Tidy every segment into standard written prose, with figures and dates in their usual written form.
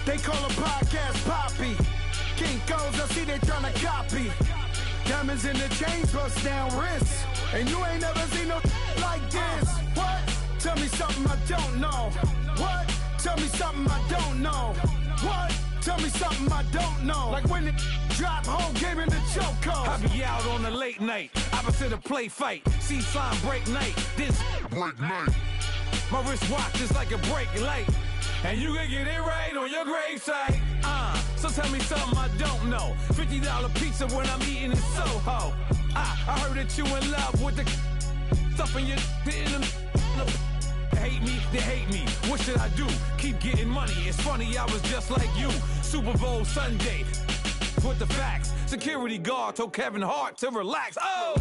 They call a podcast Poppy. Kinkos, I see they tryna copy. Diamonds in the chains, bust down wrists. And you ain't never seen no like this. What? Tell me something I don't know. What? Tell me something I don't know. What? Tell me something I don't know. Like when it drop, whole game in the chokehold. I be out on a late night, opposite a play fight. See sign break night, this break night. My wristwatch is like a brake light. And you can get it right on your gravesite. So tell me something I don't know. $50 pizza when I'm eating in Soho. I heard that you in love with the stuff in your hate me, they hate me. What should I do? Keep getting money. It's funny, I was just like you. Super Bowl Sunday with the facts. Security guard told Kevin Hart to relax. Oh!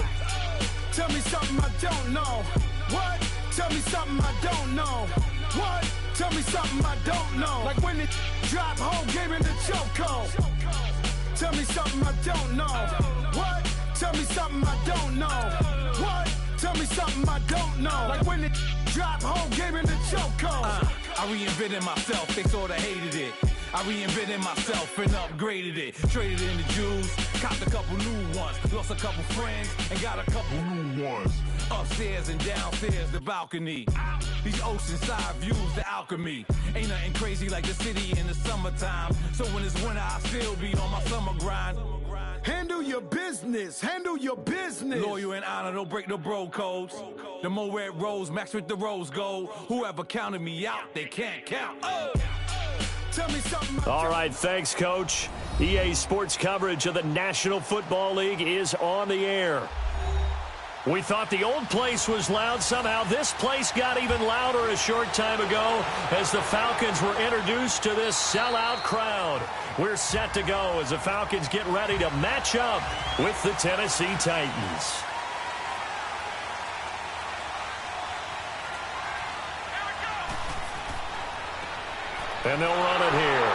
Tell me something I don't know. What? Tell me something I don't know. What? Tell me something I don't know. Like when it drop, whole game in the chokehold. Tell me something I don't know. What? Tell me something I don't know. What? Tell me something I don't know. Like when it drop, whole game in the chokehold. I reinvented myself, they sorta hated it. I reinvented myself and upgraded it. Traded in the Jews, copped a couple new ones. Lost a couple friends and got a couple new ones. Upstairs and downstairs, the balcony. These oceanside views, the alchemy. Ain't nothing crazy like the city in the summertime. So when it's winter, I still be on my summer grind. Handle your business, handle your business. Loyal and honor, don't break the bro codes. The more red rose, max with the rose gold. Whoever counted me out, they can't count. Oh! Tell me something. All right, thanks, Coach. EA Sports coverage of the National Football League is on the air. We thought the old place was loud. Somehow this place got even louder a short time ago as the Falcons were introduced to this sellout crowd. We're set to go as the Falcons get ready to match up with the Tennessee Titans. And they'll run it here.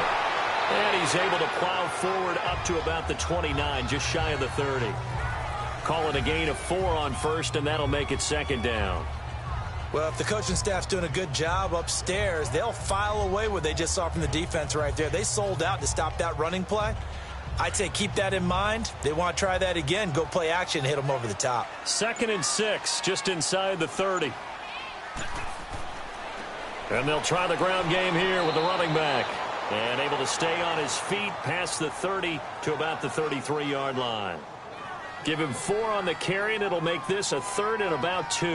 And he's able to plow forward up to about the 29, just shy of the 30. Call it a gain of 4 on first, and that'll make it second down. Well, if the coaching staff's doing a good job upstairs, they'll file away what they just saw from the defense right there. They sold out to stop that running play. I'd say keep that in mind. They want to try that again. Go play action, hit them over the top. 2nd and 6, just inside the 30. And they'll try the ground game here with the running back. And able to stay on his feet past the 30 to about the 33-yard line. Give him 4 on the carry, and it'll make this a 3rd and about 2.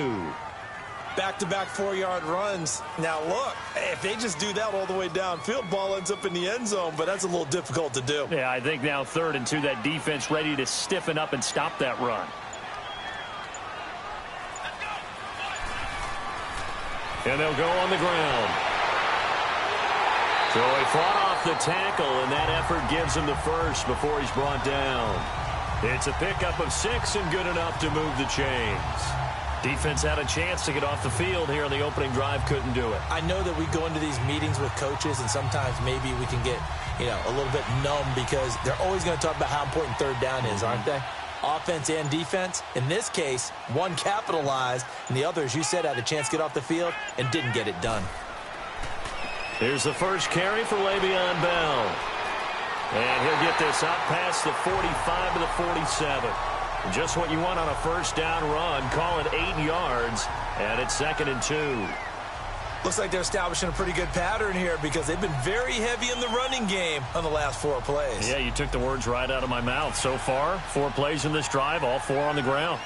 Back-to-back 4-yard runs. Now, look, if they just do that all the way downfield, ball ends up in the end zone, but that's a little difficult to do. Yeah, I think now 3rd and 2, that defense ready to stiffen up and stop that run. And they'll go on the ground. So he fought off the tackle, and that effort gives him the first before he's brought down. It's a pickup of 6 and good enough to move the chains. Defense had a chance to get off the field here on the opening drive, couldn't do it. I know that we go into these meetings with coaches, and sometimes maybe we can get, a little bit numb because they're always going to talk about how important 3rd down is, aren't they? Offense and defense. In this case, one capitalized, and the other, as you said, had a chance to get off the field and didn't get it done. Here's the first carry for Le'Veon Bell. And he'll get this out past the 45 to the 47. Just what you want on a first down run. Call it 8 yards, and it's 2nd and 2. Looks like they're establishing a pretty good pattern here because they've been very heavy in the running game on the last 4 plays. Yeah, you took the words right out of my mouth. So far, 4 plays in this drive, all 4 on the ground.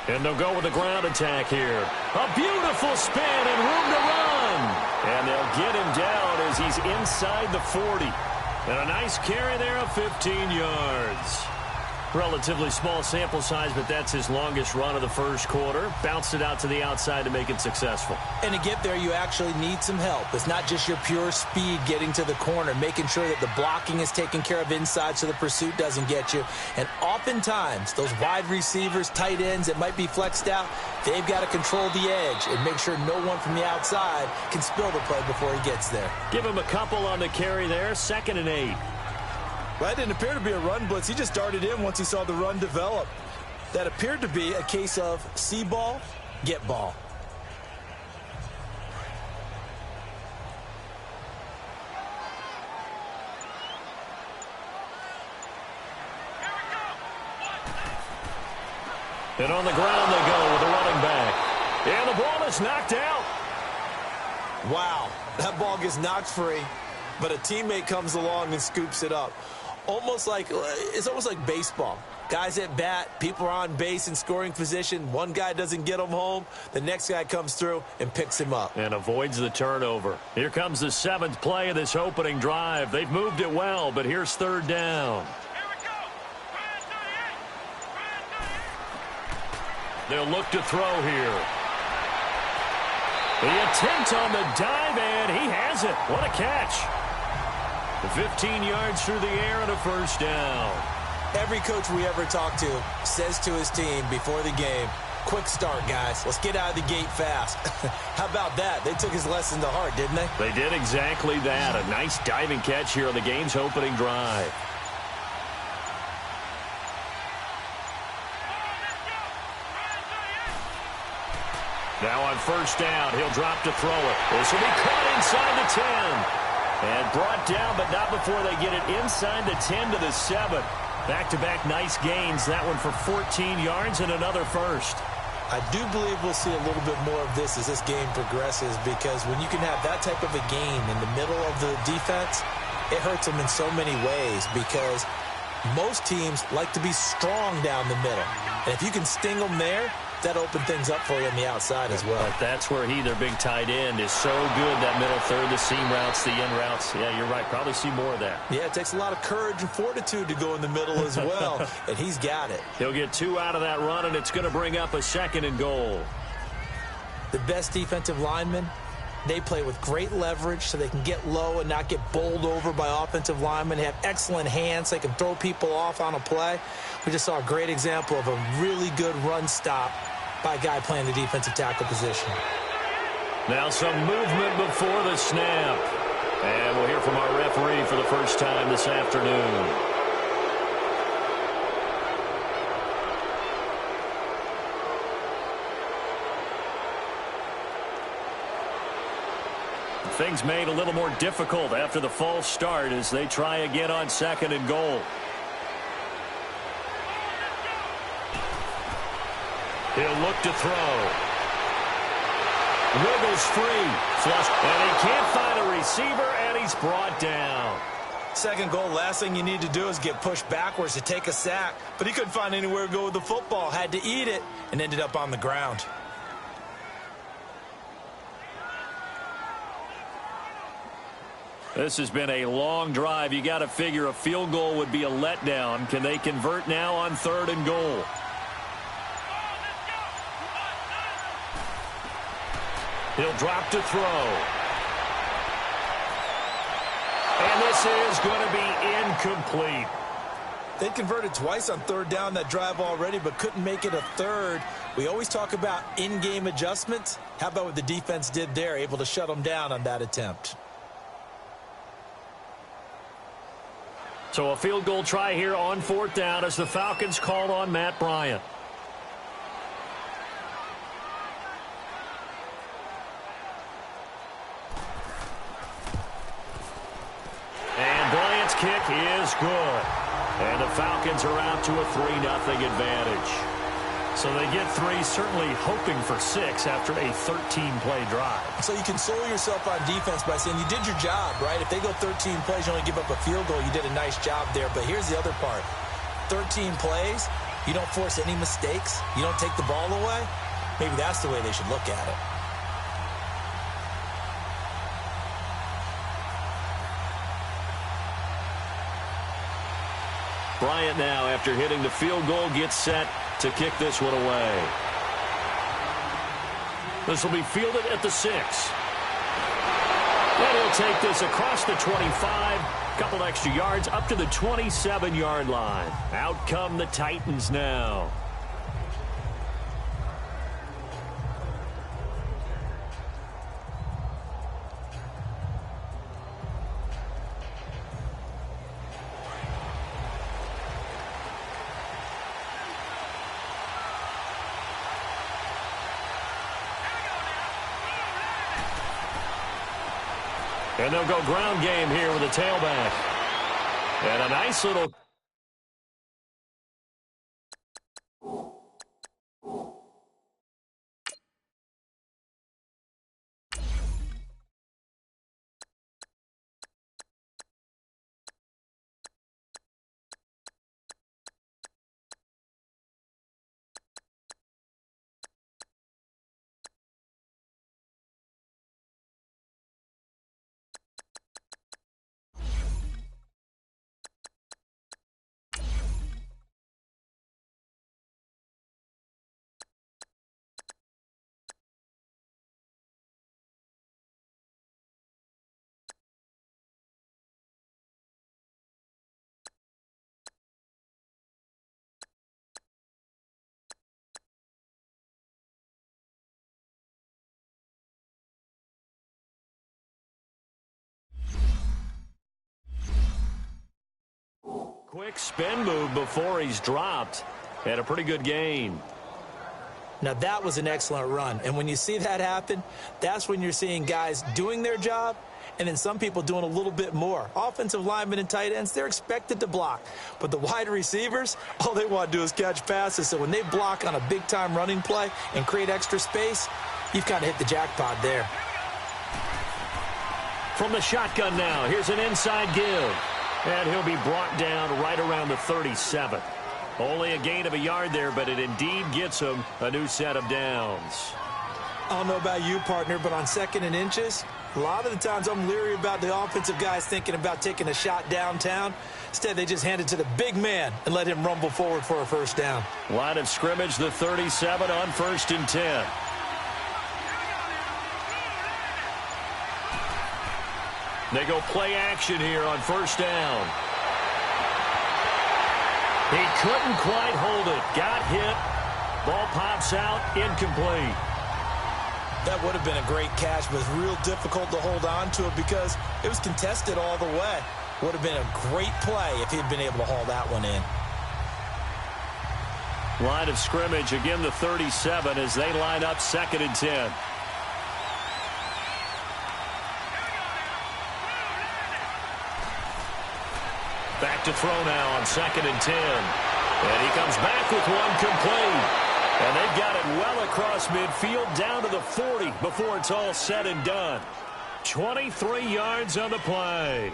And they'll go with the ground attack here. A beautiful spin and room to run. And they'll get him down as he's inside the 40. And a nice carry there of 15 yards. Relatively small sample size, but that's his longest run of the first quarter. Bounced it out to the outside to make it successful. And to get there, you actually need some help. It's not just your pure speed getting to the corner, making sure that the blocking is taken care of inside so the pursuit doesn't get you. And oftentimes, those wide receivers, tight ends that might be flexed out, they've got to control the edge and make sure no one from the outside can spill the play before he gets there. Give him a couple on the carry there, 2nd and 8. Right, didn't appear to be a run blitz. He just darted in once he saw the run develop. That appeared to be a case of see ball, get ball. And on the ground they go with a running back. And the ball is knocked out. Wow, that ball gets knocked free, but a teammate comes along and scoops it up. It's almost like baseball. Guys at bat, people are on base in scoring position. One guy doesn't get him home. The next guy comes through and picks him up. And avoids the turnover. Here comes the 7th play of this opening drive. They've moved it well, but here's 3rd down. They'll look to throw here. The attempt on the dive, and he has it. What a catch. 15 yards through the air and a 1st down. Every coach we ever talk to says to his team before the game, quick start, guys. Let's get out of the gate fast. How about that? They took his lesson to heart, didn't they? They did exactly that. A nice diving catch here on the game's opening drive. Now on 1st down, he'll drop to throw it. This will be caught inside the 10. And brought down, but not before they get it inside the 10 to the 7. Back-to-back nice gains. That one for 14 yards and another 1st. I do believe we'll see a little bit more of this as this game progresses, because when you can have that type of a game in the middle of the defense, it hurts them in so many ways, because most teams like to be strong down the middle. And if you can sting them there, that opened things up for you on the outside as well. But that's where their big tight end, is so good, that middle third, the seam routes, the in routes. Yeah, you're right. Probably see more of that. Yeah, it takes a lot of courage and fortitude to go in the middle as well, and he's got it. He'll get 2 out of that run, and it's going to bring up a 2nd and goal. The best defensive linemen, they play with great leverage so they can get low and not get bowled over by offensive linemen. They have excellent hands. They can throw people off on a play. We just saw a great example of a really good run stop by a guy playing the defensive tackle position. Now some movement before the snap. And we'll hear from our referee for the first time this afternoon. Things made a little more difficult after the false start as they try again on 2nd and goal. He'll look to throw. Wiggles free. Flush. And he can't find a receiver, and he's brought down. 2nd goal, last thing you need to do is get pushed backwards to take a sack. But he couldn't find anywhere to go with the football. Had to eat it and ended up on the ground. This has been a long drive. You got to figure a field goal would be a letdown. Can they convert now on 3rd and goal? He'll drop to throw. And this is going to be incomplete. They converted twice on 3rd down that drive already, but couldn't make it a 3rd. We always talk about in-game adjustments. How about what the defense did there, able to shut them down on that attempt? So a field goal try here on 4th down as the Falcons called on Matt Bryant. And Bryant's kick is good. And the Falcons are out to a 3-0 advantage. So they get 3, certainly hoping for 6 after a 13-play drive. So you console yourself on defense by saying you did your job, right? If they go 13 plays, you only give up a field goal, you did a nice job there. But here's the other part. 13 plays, you don't force any mistakes, you don't take the ball away. Maybe that's the way they should look at it. Bryant now, after hitting the field goal, gets set to kick this one away. This will be fielded at the 6. And he'll take this across the 25, couple extra yards up to the 27-yard line. Out come the Titans now. And they'll go ground game here with a tailback. And a nice little... Quick spin move before he's dropped. And a pretty good gain. Now, that was an excellent run. And when you see that happen, that's when you're seeing guys doing their job and then some people doing a little bit more. Offensive linemen and tight ends, they're expected to block. But the wide receivers, all they want to do is catch passes. So when they block on a big-time running play and create extra space, you've kind of hit the jackpot there. From the shotgun now, here's an inside give. And he'll be brought down right around the 37. Only a gain of a yard there, but it indeed gets him a new set of downs. I don't know about you, partner, but on 2nd and inches, a lot of the times I'm leery about the offensive guys thinking about taking a shot downtown. Instead, they just hand it to the big man and let him rumble forward for a first down. Line of scrimmage, the 37 on 1st and 10. They go play action here on 1st down. He couldn't quite hold it. Got hit. Ball pops out. Incomplete. That would have been a great catch, but it's real difficult to hold on to it because it was contested all the way. Would have been a great play if he'd been able to haul that one in. Line of scrimmage, again the 37 as they line up 2nd and 10. Back to throw now on 2nd and 10. And he comes back with one complete. And they've got it well across midfield down to the 40 before it's all said and done. 23 yards on the play.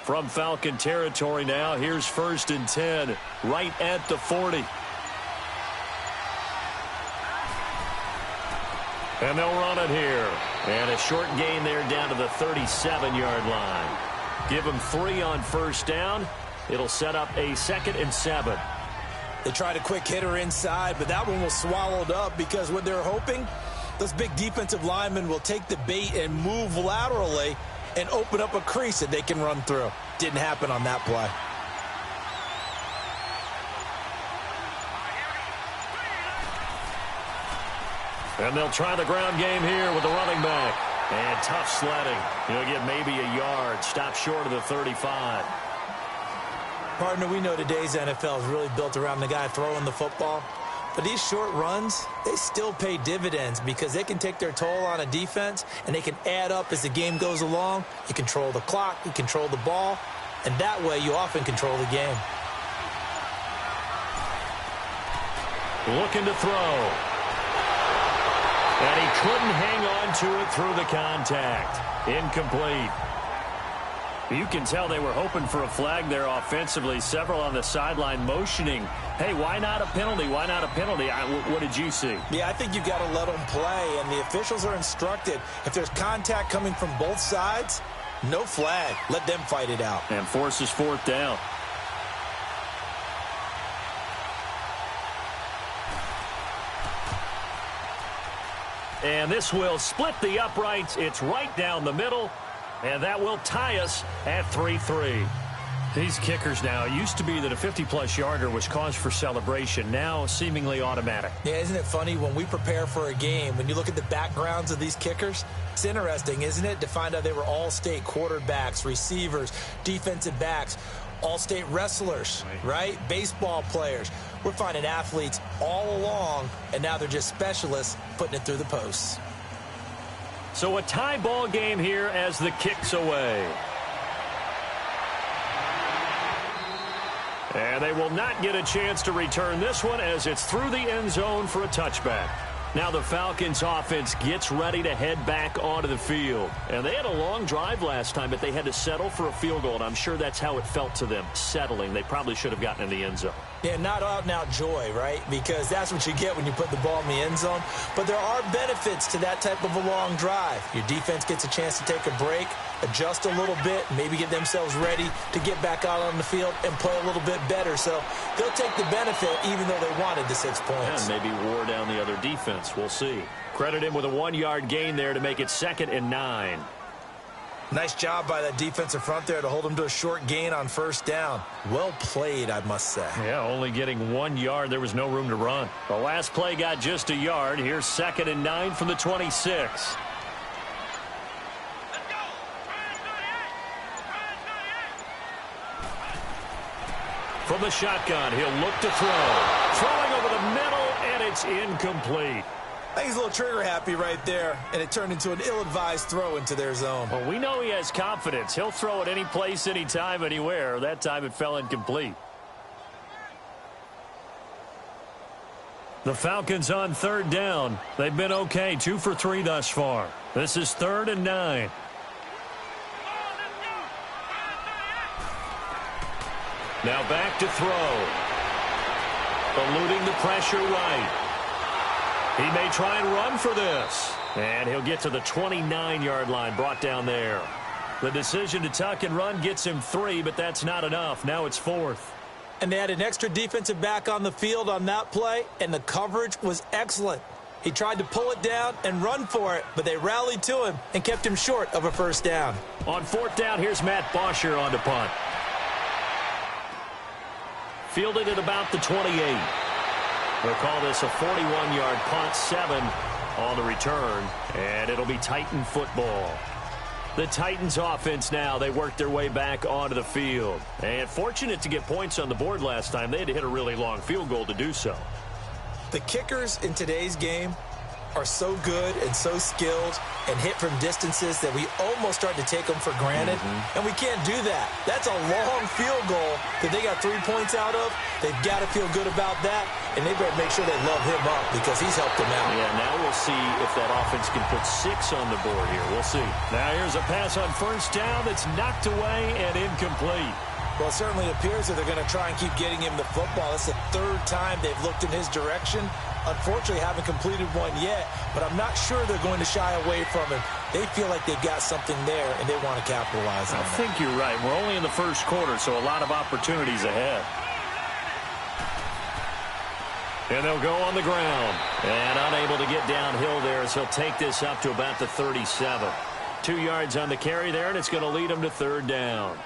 From Falcon territory now, here's 1st and 10, right at the 40. And they'll run it here. And a short gain there down to the 37-yard line. Give them 3 on 1st down. It'll set up a 2nd and 7. They tried a quick hitter inside, but that one was swallowed up because what they're hoping, those big defensive linemen will take the bait and move laterally and open up a crease that they can run through. Didn't happen on that play. And they'll try the ground game here with the running back. And tough sledding. He'll get maybe a yard. Stop short of the 35. Partner, we know today's NFL is really built around the guy throwing the football. But these short runs, they still pay dividends because they can take their toll on a defense and they can add up as the game goes along. You control the clock, you control the ball, and that way you often control the game. Looking to throw. And he couldn't hang on to it through the contact. Incomplete. You can tell they were hoping for a flag there offensively. Several on the sideline motioning, hey, why not a penalty? Why not a penalty? What did you see? Yeah, I think you've got to let them play, and the officials are instructed. If there's contact coming from both sides, no flag. Let them fight it out. And forces 4th down. And this will split the uprights. It's right down the middle. And that will tie us at 3-3. These kickers now, it used to be that a 50-plus yarder was cause for celebration. Now seemingly automatic. Yeah, isn't it funny when we prepare for a game, when you look at the backgrounds of these kickers, it's interesting, isn't it, to find out they were all-state quarterbacks, receivers, defensive backs. all-state wrestlers, right? Baseball players. We're finding athletes all along, and now they're just specialists putting it through the posts. So a tie ball game here as the kick's away. And they will not get a chance to return this one as it's through the end zone for a touchback. Now the Falcons offense gets ready to head back onto the field. And they had a long drive last time, but they had to settle for a field goal, and I'm sure that's how it felt to them, settling. They probably should have gotten in the end zone. Yeah, not out-and-out joy, right? Because that's what you get when you put the ball in the end zone. But there are benefits to that type of a long drive. Your defense gets a chance to take a break, adjust a little bit, maybe get themselves ready to get back out on the field and play a little bit better. So they'll take the benefit even though they wanted the 6 points. And maybe wore down the other defense. We'll see. Credit him with a 1-yard gain there to make it 2nd and 9. Nice job by that defensive front there to hold them to a short gain on first down. Well played, I must say. Yeah, only getting 1 yard. There was no room to run. The last play got just a yard. Here's 2nd and 9 from the 26. From the shotgun, he'll look to throw. Throwing over the middle, and it's incomplete. I think he's a little trigger happy right there, and it turned into an ill-advised throw into their zone. Well, we know he has confidence. He'll throw it any place, anytime, anywhere. That time it fell incomplete. The Falcons on 3rd down. They've been okay, 2 for 3 thus far. This is 3rd and 9. Now back to throw. Eluding the pressure right. He may try and run for this. And he'll get to the 29-yard line, brought down there. The decision to tuck and run gets him 3, but that's not enough. Now it's 4th. And they had an extra defensive back on the field on that play, and the coverage was excellent. He tried to pull it down and run for it, but they rallied to him and kept him short of a first down. On 4th down, here's Matt Bosher on to punt. Fielded at about the 28. They'll call this a 41-yard punt, 7 on the return, and it'll be Titan football. The Titans offense now, they work their way back onto the field. And fortunate to get points on the board last time. They had to hit a really long field goal to do so. The kickers in today's game are so good and so skilled and hit from distances that we almost start to take them for granted. And we can't do that. That's a long field goal that they got 3 points out of. They've got to feel good about that, and they better make sure they love him up because he's helped them out. Yeah, now we'll see if that offense can put 6 on the board here. We'll see. Now here's a pass on first down that's knocked away and incomplete. Well, it certainly appears that they're going to try and keep getting him the football. That's the 3rd time they've looked in his direction. Unfortunately, haven't completed one yet, but I'm not sure they're going to shy away from him. They feel like they've got something there, and they want to capitalize on it. I think you're right. We're only in the first quarter, so a lot of opportunities ahead. And they'll go on the ground. And unable to get downhill there as he'll take this up to about the 37. 2 yards on the carry there, and it's going to lead him to 3rd down.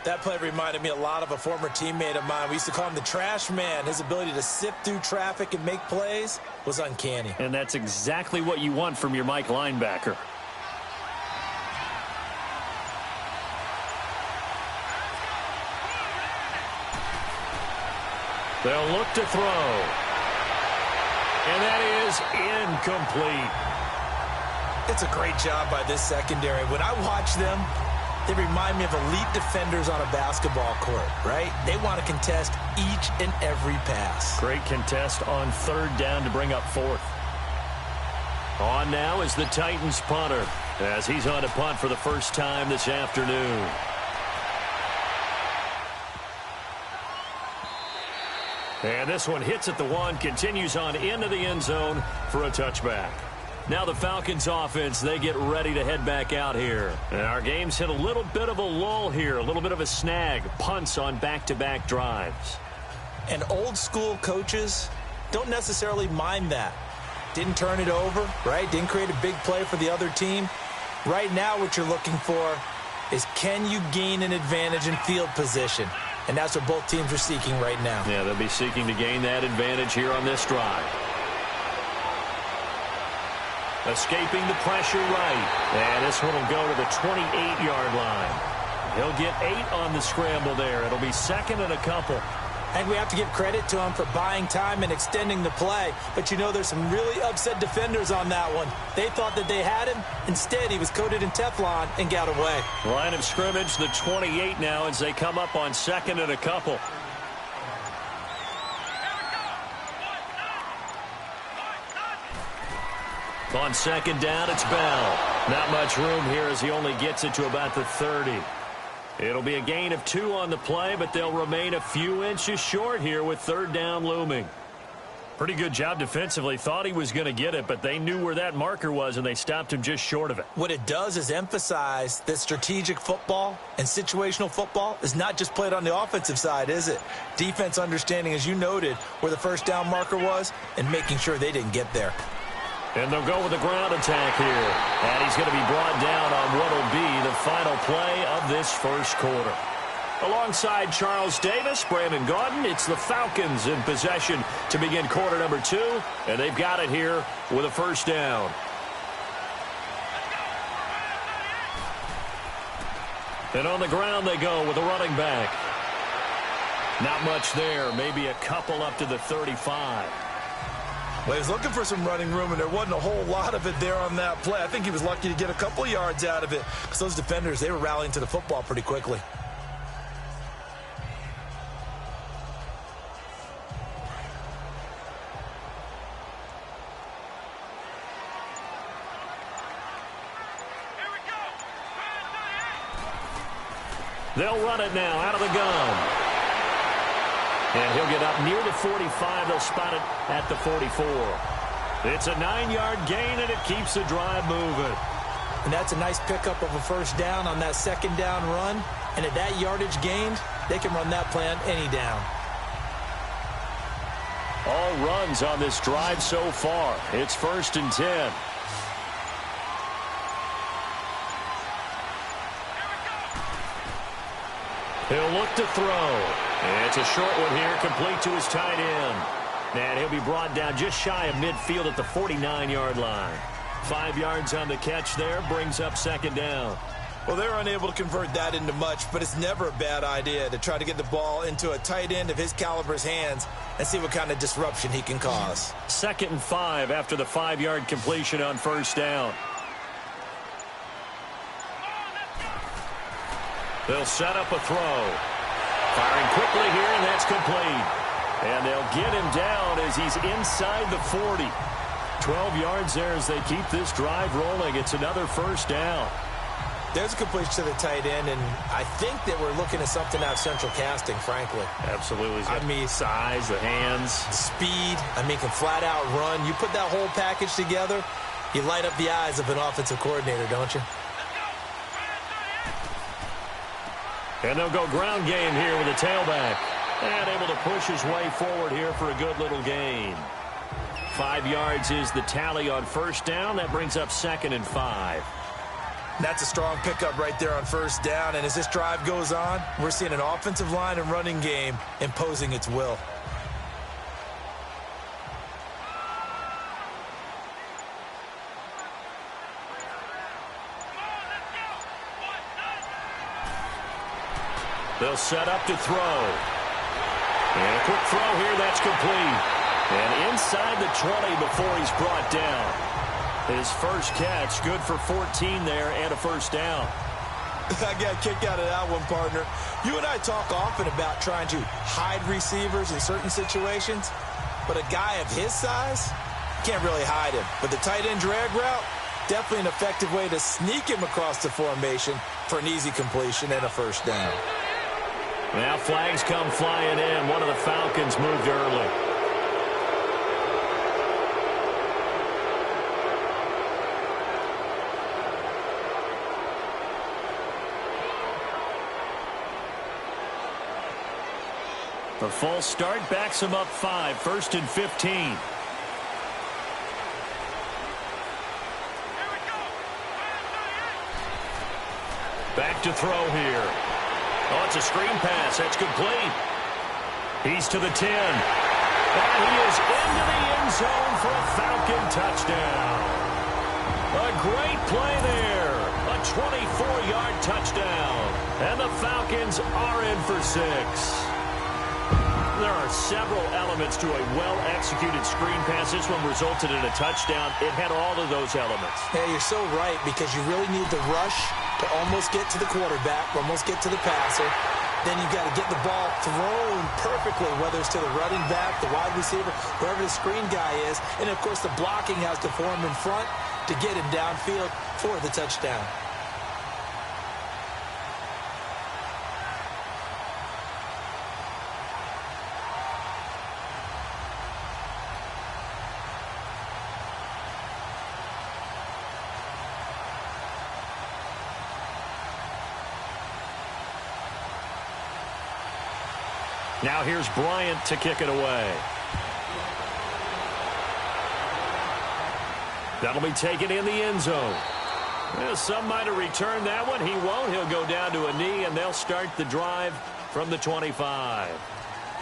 That play reminded me a lot of a former teammate of mine. We used to call him the trash man. His ability to sift through traffic and make plays was uncanny. And that's exactly what you want from your Mike linebacker. They'll look to throw. And that is incomplete. It's a great job by this secondary. When I watch them, they remind me of elite defenders on a basketball court, right? They want to contest each and every pass. Great contest on 3rd down to bring up 4th. On now is the Titans punter as he's on to punt for the first time this afternoon. And this one hits at the 1, continues on into the end zone for a touchback. Now the Falcons offense, they get ready to head back out here. And our game's hit a little bit of a lull here, a little bit of a snag. Punts on back-to-back drives. And old school coaches don't necessarily mind that. Didn't turn it over, right? Didn't create a big play for the other team. Right now what you're looking for is can you gain an advantage in field position? And that's what both teams are seeking right now. Yeah, they'll be seeking to gain that advantage here on this drive. Escaping the pressure right. And this one will go to the 28-yard line. He'll get 8 on the scramble there. It'll be second and a couple. I think we have to give credit to him for buying time and extending the play. But, you know, there's some really upset defenders on that one. They thought that they had him. Instead, he was coated in Teflon and got away. Line of scrimmage, the 28 now as they come up on second and a couple. On second down, it's Bell. Not much room here as he only gets it to about the 30. It'll be a gain of 2 on the play, but they'll remain a few inches short here with third down looming. Pretty good job defensively. Thought he was going to get it, but they knew where that marker was, and they stopped him just short of it. What it does is emphasize that strategic football and situational football is not just played on the offensive side, is it? Defense understanding, as you noted, where the first down marker was and making sure they didn't get there. And they'll go with the ground attack here. And he's going to be brought down on what will be the final play of this first quarter. Alongside Charles Davis, Brandon Gaudin, it's the Falcons in possession to begin quarter number 2. And they've got it here with a first down. And on the ground they go with a running back. Not much there, maybe a couple up to the 35. Well, he was looking for some running room, and there wasn't a whole lot of it there on that play. I think he was lucky to get a couple yards out of it because those defenders, they were rallying to the football pretty quickly. They'll run it now out of the gun. And he'll get up near the 45. They'll spot it at the 44. It's a 9-yard gain, and it keeps the drive moving. And that's a nice pickup of a first down on that second down run. And at that yardage gained, they can run that play on any down. All runs on this drive so far. It's 1st and 10. He'll look to throw. It's a short one here, complete to his tight end. And he'll be brought down just shy of midfield at the 49-yard line. 5 yards on the catch there, brings up second down. Well, they're unable to convert that into much, but it's never a bad idea to try to get the ball into a tight end of his caliber's hands and see what kind of disruption he can cause. 2nd and 5 after the 5-yard completion on first down. They'll set up a throw. Firing quickly here, and that's complete. And they'll get him down as he's inside the 40. 12 yards there as they keep this drive rolling. It's another first down. There's a completion to the tight end, and I think that we're looking at something out of central casting, frankly. Absolutely. I mean, size, the hands. The speed, can flat out run. You put that whole package together, you light up the eyes of an offensive coordinator, don't you? And they'll go ground game here with a tailback. And able to push his way forward here for a good little gain. 5 yards is the tally on first down. That brings up 2nd and 5. That's a strong pickup right there on first down. And as this drive goes on, we're seeing an offensive line and running game imposing its will. They'll set up to throw. And a quick throw here, that's complete. And inside the 20 before he's brought down. His first catch, good for 14 there and a first down. I got a kick out of that one, partner. You and I talk often about trying to hide receivers in certain situations, but a guy of his size can't really hide him. But the tight end drag route, definitely an effective way to sneak him across the formation for an easy completion and a first down. Now flags come flying in. One of the Falcons moved early. The false start backs him up 5. 1st and 15. Back to throw here. Oh, it's a screen pass. That's complete. He's to the 10. And he is into the end zone for a Falcon touchdown. A great play there. A 24-yard touchdown. And the Falcons are in for 6. There are several elements to a well-executed screen pass. This one resulted in a touchdown. It had all of those elements. Yeah, you're so right, because you really need the rush to almost get to the quarterback, almost get to the passer. Then you've got to get the ball thrown perfectly, whether it's to the running back, the wide receiver, wherever the screen guy is. And, of course, the blocking has to form in front to get him downfield for the touchdown. Now here's Bryant to kick it away. That'll be taken in the end zone. Well, some might have returned that one. He won't. He'll go down to a knee, and they'll start the drive from the 25.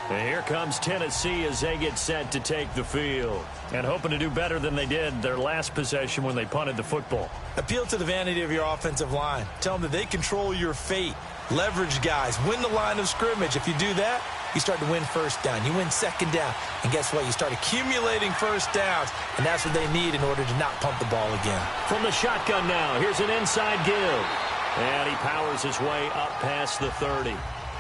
And here comes Tennessee as they get set to take the field. And hoping to do better than they did their last possession when they punted the football. Appeal to the vanity of your offensive line. Tell them that they control your fate. Leverage guys. Win the line of scrimmage. If you do that, you start to win first down. You win second down. And guess what? You start accumulating first downs. And that's what they need in order to not punt the ball again. From the shotgun now, here's an inside give. And he powers his way up past the 30.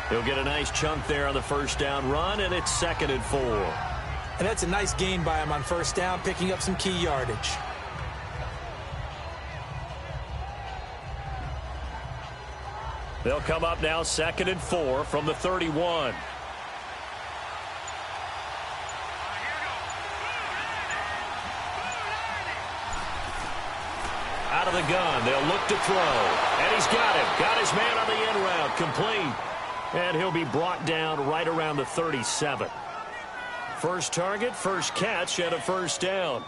He'll get a nice chunk there on the first down run, and it's 2nd and 4. And that's a nice gain by him on first down, picking up some key yardage. They'll come up now 2nd and 4 from the 31. Out of the gun, they'll look to throw. And he's got him. Got his man on the end route. Complete. And he'll be brought down right around the 37. First target, first catch, and a first down.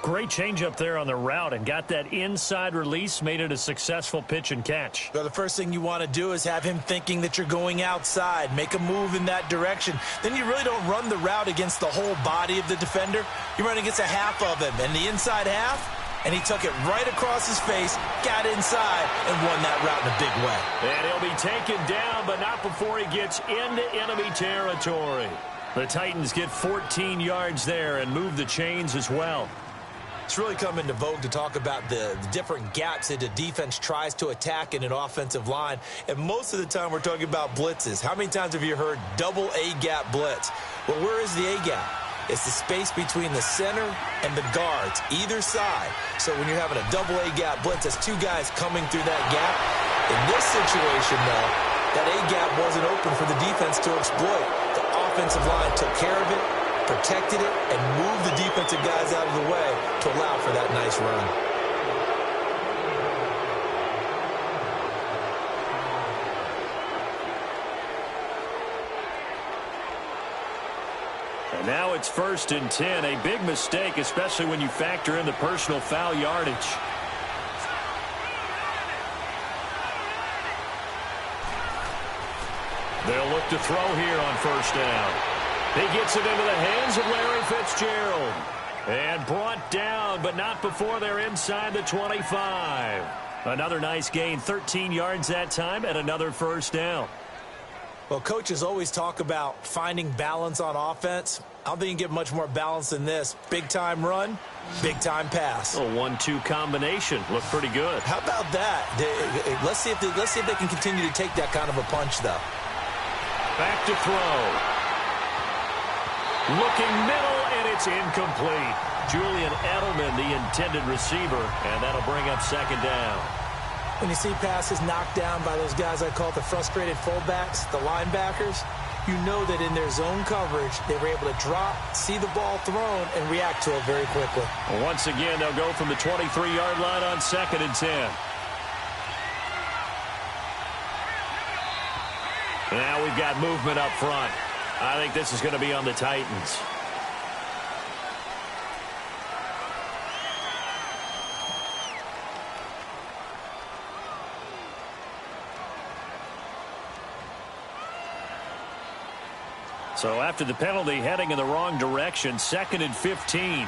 Great change up there on the route and got that inside release, made it a successful pitch and catch. Well, the first thing you want to do is have him thinking that you're going outside, make a move in that direction. Then you really don't run the route against the whole body of the defender. You run against a half of him, and the inside half, and he took it right across his face, got inside, and won that route in a big way. And he'll be taken down, but not before he gets into enemy territory. The Titans get 14 yards there and move the chains as well. It's really come into vogue to talk about the different gaps that a defense tries to attack in an offensive line. And most of the time we're talking about blitzes. How many times have you heard double A-gap blitz? Well, where is the A-gap? It's the space between the center and the guards, either side. So when you're having a double A-gap blitz, that's two guys coming through that gap. In this situation, though, that A-gap wasn't open for the defense to exploit. The offensive line took care of it, protected it, and moved the defensive guys out of the way to allow for that nice run. And now it's 1st and 10. A big mistake, especially when you factor in the personal foul yardage. They'll look to throw here on first down. He gets it into the hands of Larry Fitzgerald. And brought down, but not before they're inside the 25. Another nice gain, 13 yards that time, and another first down. Well, coaches always talk about finding balance on offense. I don't think you can get much more balance than this. Big-time run, big-time pass. A 1-2 combination. Looked pretty good. How about that? Let's see if they can continue to take that kind of a punch, though. Back to throw. Looking middle, and it's incomplete. Julian Edelman, the intended receiver, and that'll bring up 2nd down. When you see passes knocked down by those guys I call the frustrated fullbacks, the linebackers, you know that in their zone coverage, they were able to drop, see the ball thrown, and react to it very quickly. Once again, they'll go from the 23-yard line on 2nd and 10. Now we've got movement up front. I think this is going to be on the Titans. So after the penalty, heading in the wrong direction, 2nd and 15.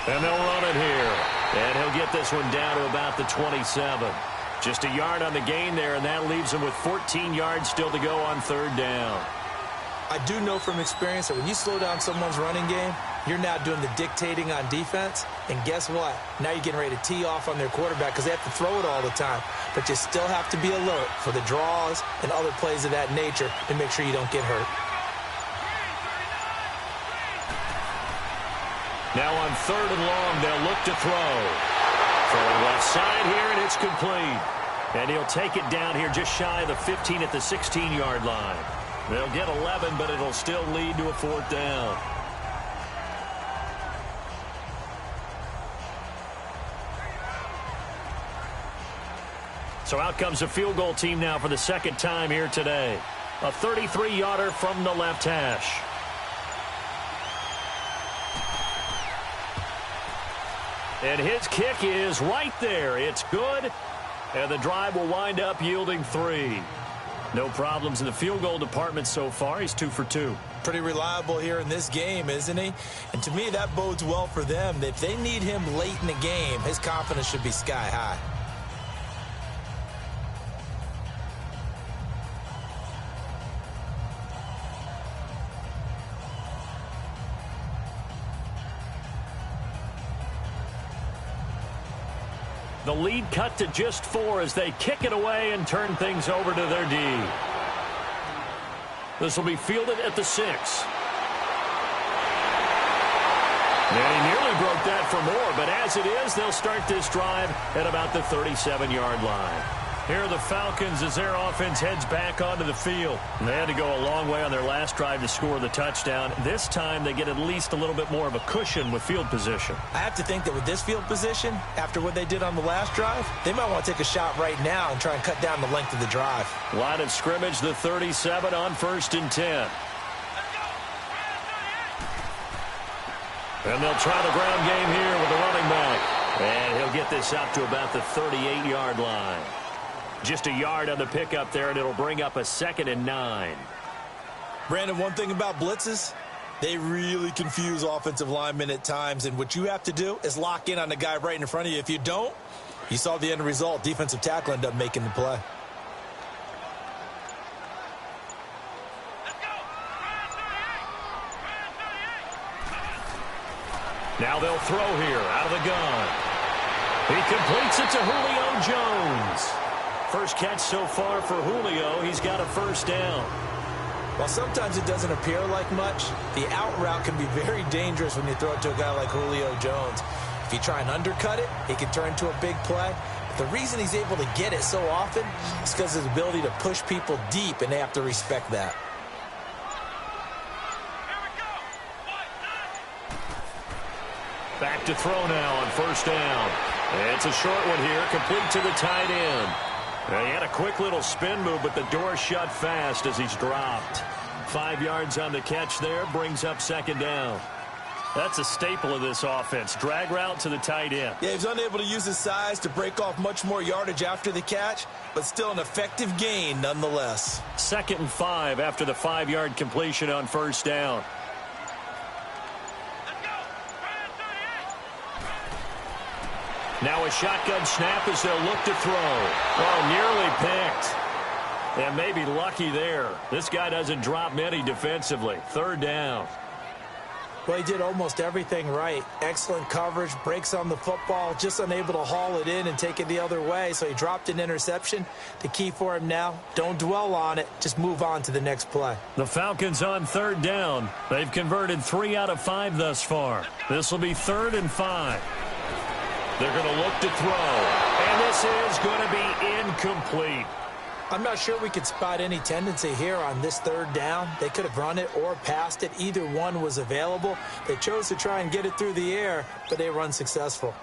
And they'll run it here. And he'll get this one down to about the 27. Just a yard on the gain there, and that leaves him with 14 yards still to go on third down. I do know from experience that when you slow down someone's running game, you're now doing the dictating on defense. And guess what? Now you're getting ready to tee off on their quarterback because they have to throw it all the time. But you still have to be alert for the draws and other plays of that nature to make sure you don't get hurt. Now on third and long, they'll look to throw. From left side here, and it's complete. And he'll take it down here just shy of the 15 at the 16-yard line. They'll get 11, but it'll still lead to a fourth down. So out comes a field goal team now for the second time here today. A 33-yarder from the left hash. And his kick is right there. It's good. And the drive will wind up yielding 3. No problems in the field goal department so far. He's 2 for 2. Pretty reliable here in this game, isn't he? And to me, that bodes well for them. If they need him late in the game, his confidence should be sky high. The lead cut to just 4 as they kick it away and turn things over to their D. This will be fielded at the 6. And he nearly broke that for more, but as it is, they'll start this drive at about the 37-yard line. Here are the Falcons as their offense heads back onto the field. And they had to go a long way on their last drive to score the touchdown. This time they get at least a little bit more of a cushion with field position. I have to think that with this field position, after what they did on the last drive, they might want to take a shot right now and try and cut down the length of the drive. Line of scrimmage, the 37 on 1st and 10. And they'll try the ground game here with the running back. And he'll get this up to about the 38-yard line. Just a yard on the pickup there, and it'll bring up a 2nd and 9. Brandon, one thing about blitzes, they really confuse offensive linemen at times, and what you have to do is lock in on the guy right in front of you. If you don't, you saw the end result. Defensive tackle ended up making the play. Now they'll throw here out of the gun. He completes it to Julio Jones. First catch so far for Julio. He's got a first down. While sometimes it doesn't appear like much, the out route can be very dangerous when you throw it to a guy like Julio Jones. If you try and undercut it, it can turn into a big play. But the reason he's able to get it so often is because of his ability to push people deep, and they have to respect that. Back to throw now on first down. It's a short one here, complete to the tight end. He had a quick little spin move, but the door shut fast as he's dropped. 5 yards on the catch there, brings up 2nd down. That's a staple of this offense. Drag route to the tight end. Yeah, he's unable to use his size to break off much more yardage after the catch, but still an effective gain nonetheless. 2nd and 5 after the 5-yard completion on first down. Now a shotgun snap as they'll look to throw. Oh, nearly picked. And maybe lucky there. This guy doesn't drop many defensively. 3rd down. Well, he did almost everything right. Excellent coverage, breaks on the football, just unable to haul it in and take it the other way, so he dropped an interception. The key for him now, don't dwell on it, just move on to the next play. The Falcons on 3rd down. They've converted 3 out of 5 thus far. This will be 3rd and 5. They're going to look to throw, and this is going to be incomplete. I'm not sure we could spot any tendency here on this 3rd down. They could have run it or passed it. Either one was available. They chose to try and get it through the air, but they were unsuccessful.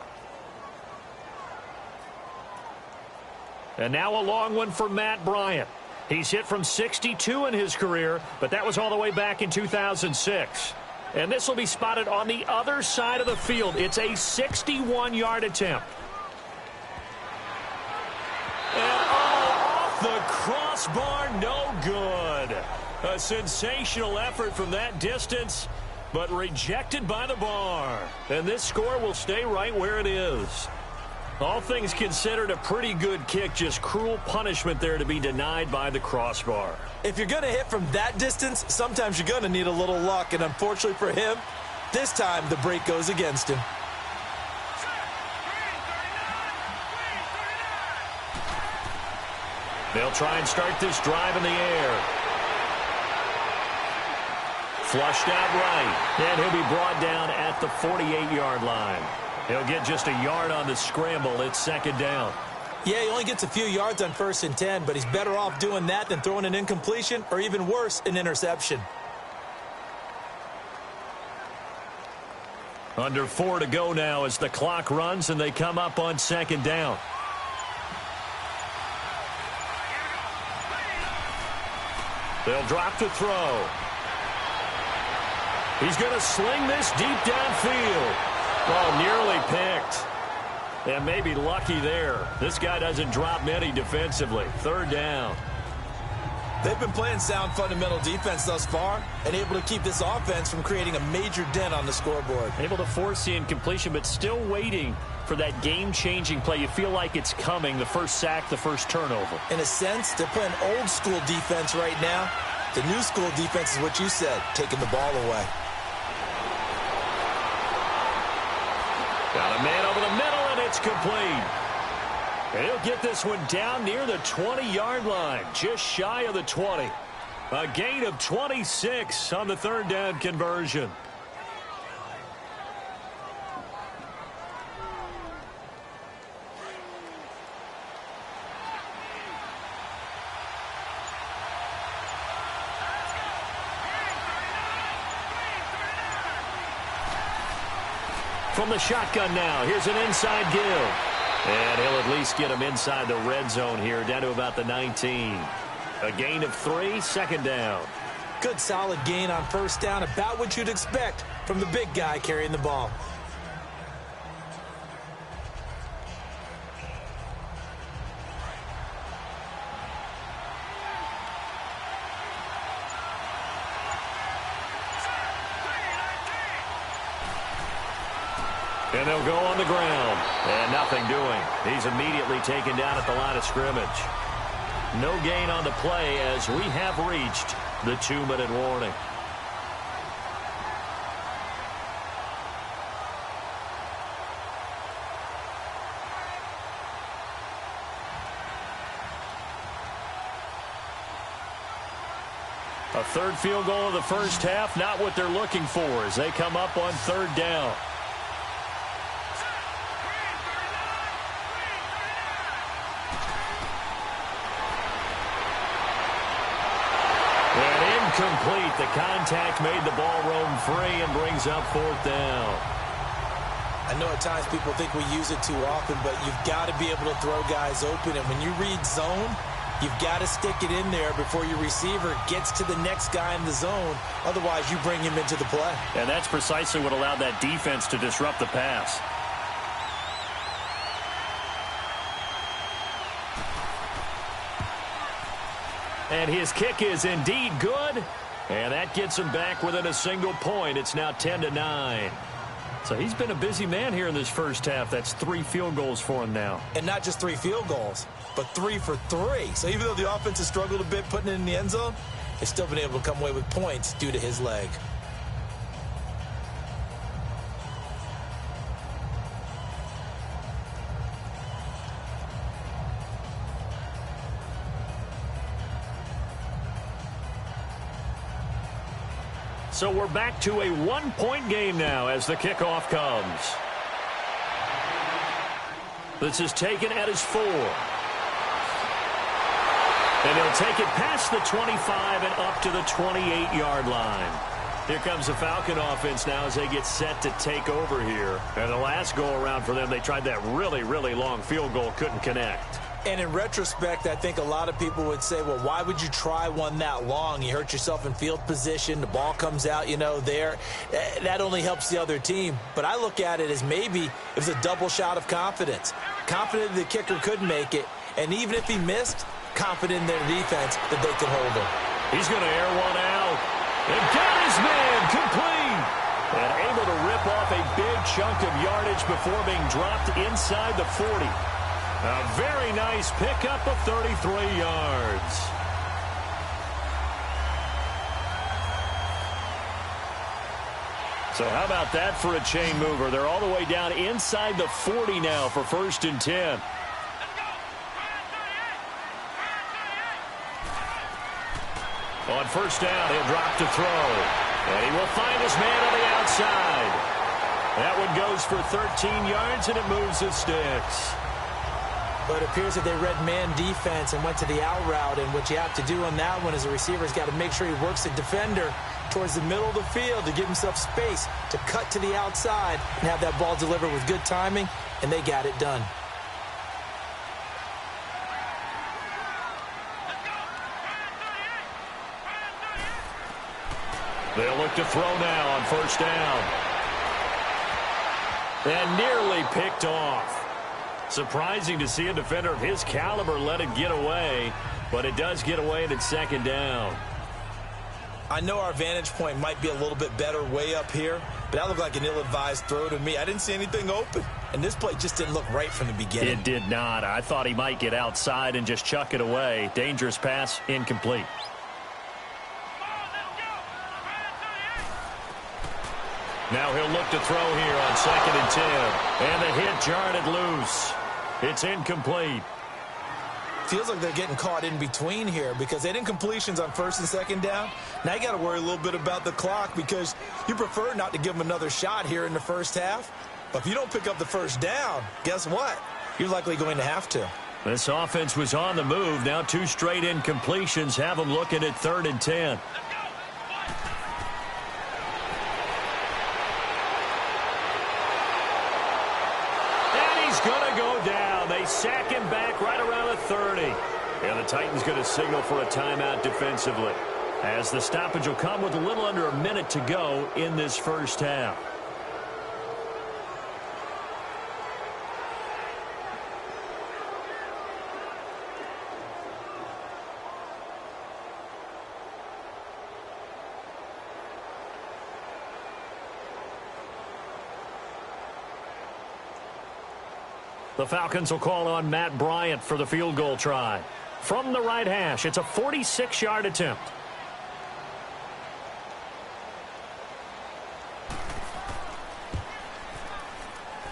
And now a long one for Matt Bryant. He's hit from 62 in his career, but that was all the way back in 2006. And this will be spotted on the other side of the field. It's a 61-yard attempt. And off the crossbar, no good. A sensational effort from that distance. but rejected by the bar. And this score will stay right where it is. All things considered, a pretty good kick, just cruel punishment there to be denied by the crossbar. If you're going to hit from that distance, sometimes you're going to need a little luck, and unfortunately for him, this time the break goes against him. They'll try and start this drive in the air. Flushed out right, and he'll be brought down at the 48-yard line. He'll get just a yard on the scramble. It's second down. Yeah, he only gets a few yards on 1st and 10, but he's better off doing that than throwing an incompletion or even worse, an interception. Under 4 to go now as the clock runs and they come up on second down. They'll drop to throw. He's going to sling this deep downfield. Oh, nearly picked. And maybe lucky there. This guy doesn't drop many defensively. Third down. They've been playing sound fundamental defense thus far and able to keep this offense from creating a major dent on the scoreboard. Able to force the incompletion, but still waiting for that game-changing play. You feel like it's coming, the first sack, the first turnover. In a sense, they're playing old-school defense right now. The new-school defense is what you said, taking the ball away. Got a man over the middle, and it's complete. And he'll get this one down near the 20-yard line, just shy of the 20. A gain of 26 on the third down conversion. From the shotgun now, here's an inside give. And he'll at least get him inside the red zone here, down to about the 19. A gain of 3, second down. Good solid gain on first down, about what you'd expect from the big guy carrying the ball. And they'll go on the ground. And nothing doing. He's immediately taken down at the line of scrimmage. No gain on the play as we have reached the 2-minute warning. A third field goal of the first half, not what they're looking for as they come up on third down. Complete. The contact made the ball roam free and brings up fourth down. I know at times people think we use it too often, but you've got to be able to throw guys open. And when you read zone, you've got to stick it in there before your receiver gets to the next guy in the zone. Otherwise, you bring him into the play. And that's precisely what allowed that defense to disrupt the pass. And his kick is indeed good. And that gets him back within a single point. It's now 10-9. So he's been a busy man here in this first half. That's 3 field goals for him now. And not just 3 field goals, but 3 for 3. So even though the offense has struggled a bit putting it in the end zone, they've still been able to come away with points due to his leg. So we're back to a 1-point game now as the kickoff comes. This is taken at his 4. And he'll take it past the 25 and up to the 28-yard line. Here comes the Falcon offense now as they get set to take over here. And the last go-around for them, they tried that really, really long field goal, couldn't connect. And in retrospect, I think a lot of people would say, well, why would you try one that long? You hurt yourself in field position. The ball comes out, there. That only helps the other team. But I look at it as maybe it was a double shot of confidence. Confident the kicker could make it. And even if he missed, confident in their defense that they could hold him. He's going to air one out. And got his man complete. And able to rip off a big chunk of yardage before being dropped inside the 40. A very nice pickup of 33 yards. So how about that for a chain mover? They're all the way down inside the 40 now for 1st and 10. On 1st down, he'll drop to throw. And he will find his man on the outside. That one goes for 13 yards, and it moves the sticks. But it appears that they read man defense and went to the out route. And what you have to do on that one as a receiver is got to make sure he works the defender towards the middle of the field to give himself space to cut to the outside and have that ball delivered with good timing, and they got it done. They'll look to throw now on 1st down. And nearly picked off. Surprising to see a defender of his caliber let it get away, but it does get away and it's 2nd down. I know our vantage point might be a little bit better way up here, but that looked like an ill-advised throw to me. I didn't see anything open, and this play just didn't look right from the beginning. It did not. I thought he might get outside and just chuck it away. Dangerous pass, incomplete. Now he'll look to throw here on 2nd and 10. And the hit jarred it loose. It's incomplete. Feels like they're getting caught in between here because they didn't completions on 1st and 2nd down. Now you got to worry a little bit about the clock because you prefer not to give them another shot here in the 1st half. But if you don't pick up the 1st down, guess what? You're likely going to have to. This offense was on the move. Now 2 straight incompletions have them looking at 3rd and 10. Going to go down. They sack him back right around the 30. And the Titans going to signal for a timeout defensively, as the stoppage will come with a little under a minute to go in this 1st half. The Falcons will call on Matt Bryant for the field goal try. From the right hash, it's a 46-yard attempt.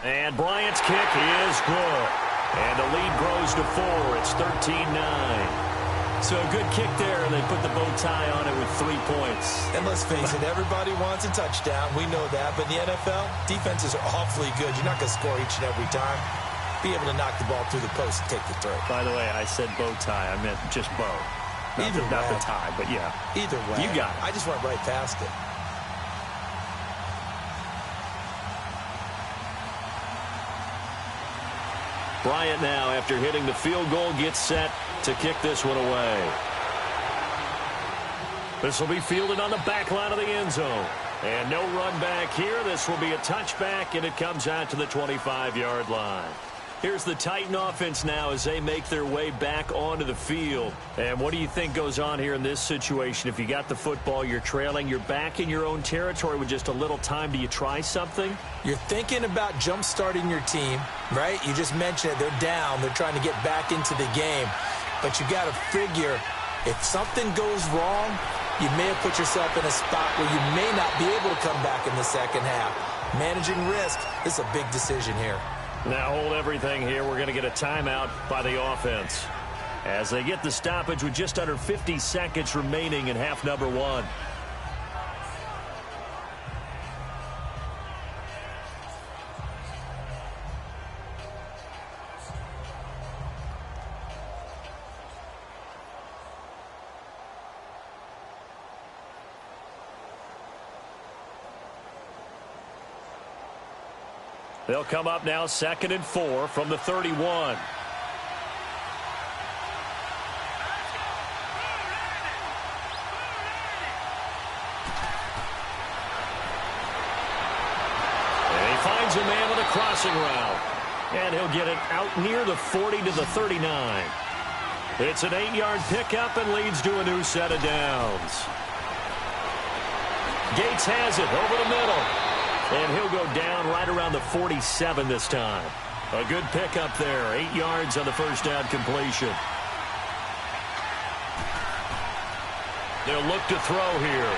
And Bryant's kick is good. And the lead grows to 4. It's 13-9. So a good kick there, and they put the bow tie on it with 3 points. And let's face it, everybody wants a touchdown. We know that. But in the NFL, defenses are awfully good. You're not going to score each and every time. Be able to knock the ball through the post and take the throw. By the way, I said bow tie. I meant just bow. Not the tie, but yeah. Either way. You got it. I just went right past it. Bryant now, after hitting the field goal, gets set to kick this one away. This will be fielded on the back line of the end zone. And no run back here. This will be a touchback, and it comes out to the 25-yard line. Here's the Titan offense now as they make their way back onto the field. And what do you think goes on here in this situation? If you got the football, you're trailing, you're back in your own territory with just a little time. Do you try something? You're thinking about jump-starting your team, right? You just mentioned it. They're down. They're trying to get back into the game. But you got to figure if something goes wrong, you may have put yourself in a spot where you may not be able to come back in the 2nd half. Managing risk is a big decision here. Now hold everything here. We're going to get a timeout by the offense as they get the stoppage with just under 50 seconds remaining in half number 1. They'll come up now 2nd and 4 from the 31. And he finds a man with a crossing route. And he'll get it out near the 40 to the 39. It's an 8-yard pickup and leads to a new set of downs. Gates has it over the middle. And he'll go down right around the 47 this time. A good pickup there. 8 yards on the first down completion. They'll look to throw here.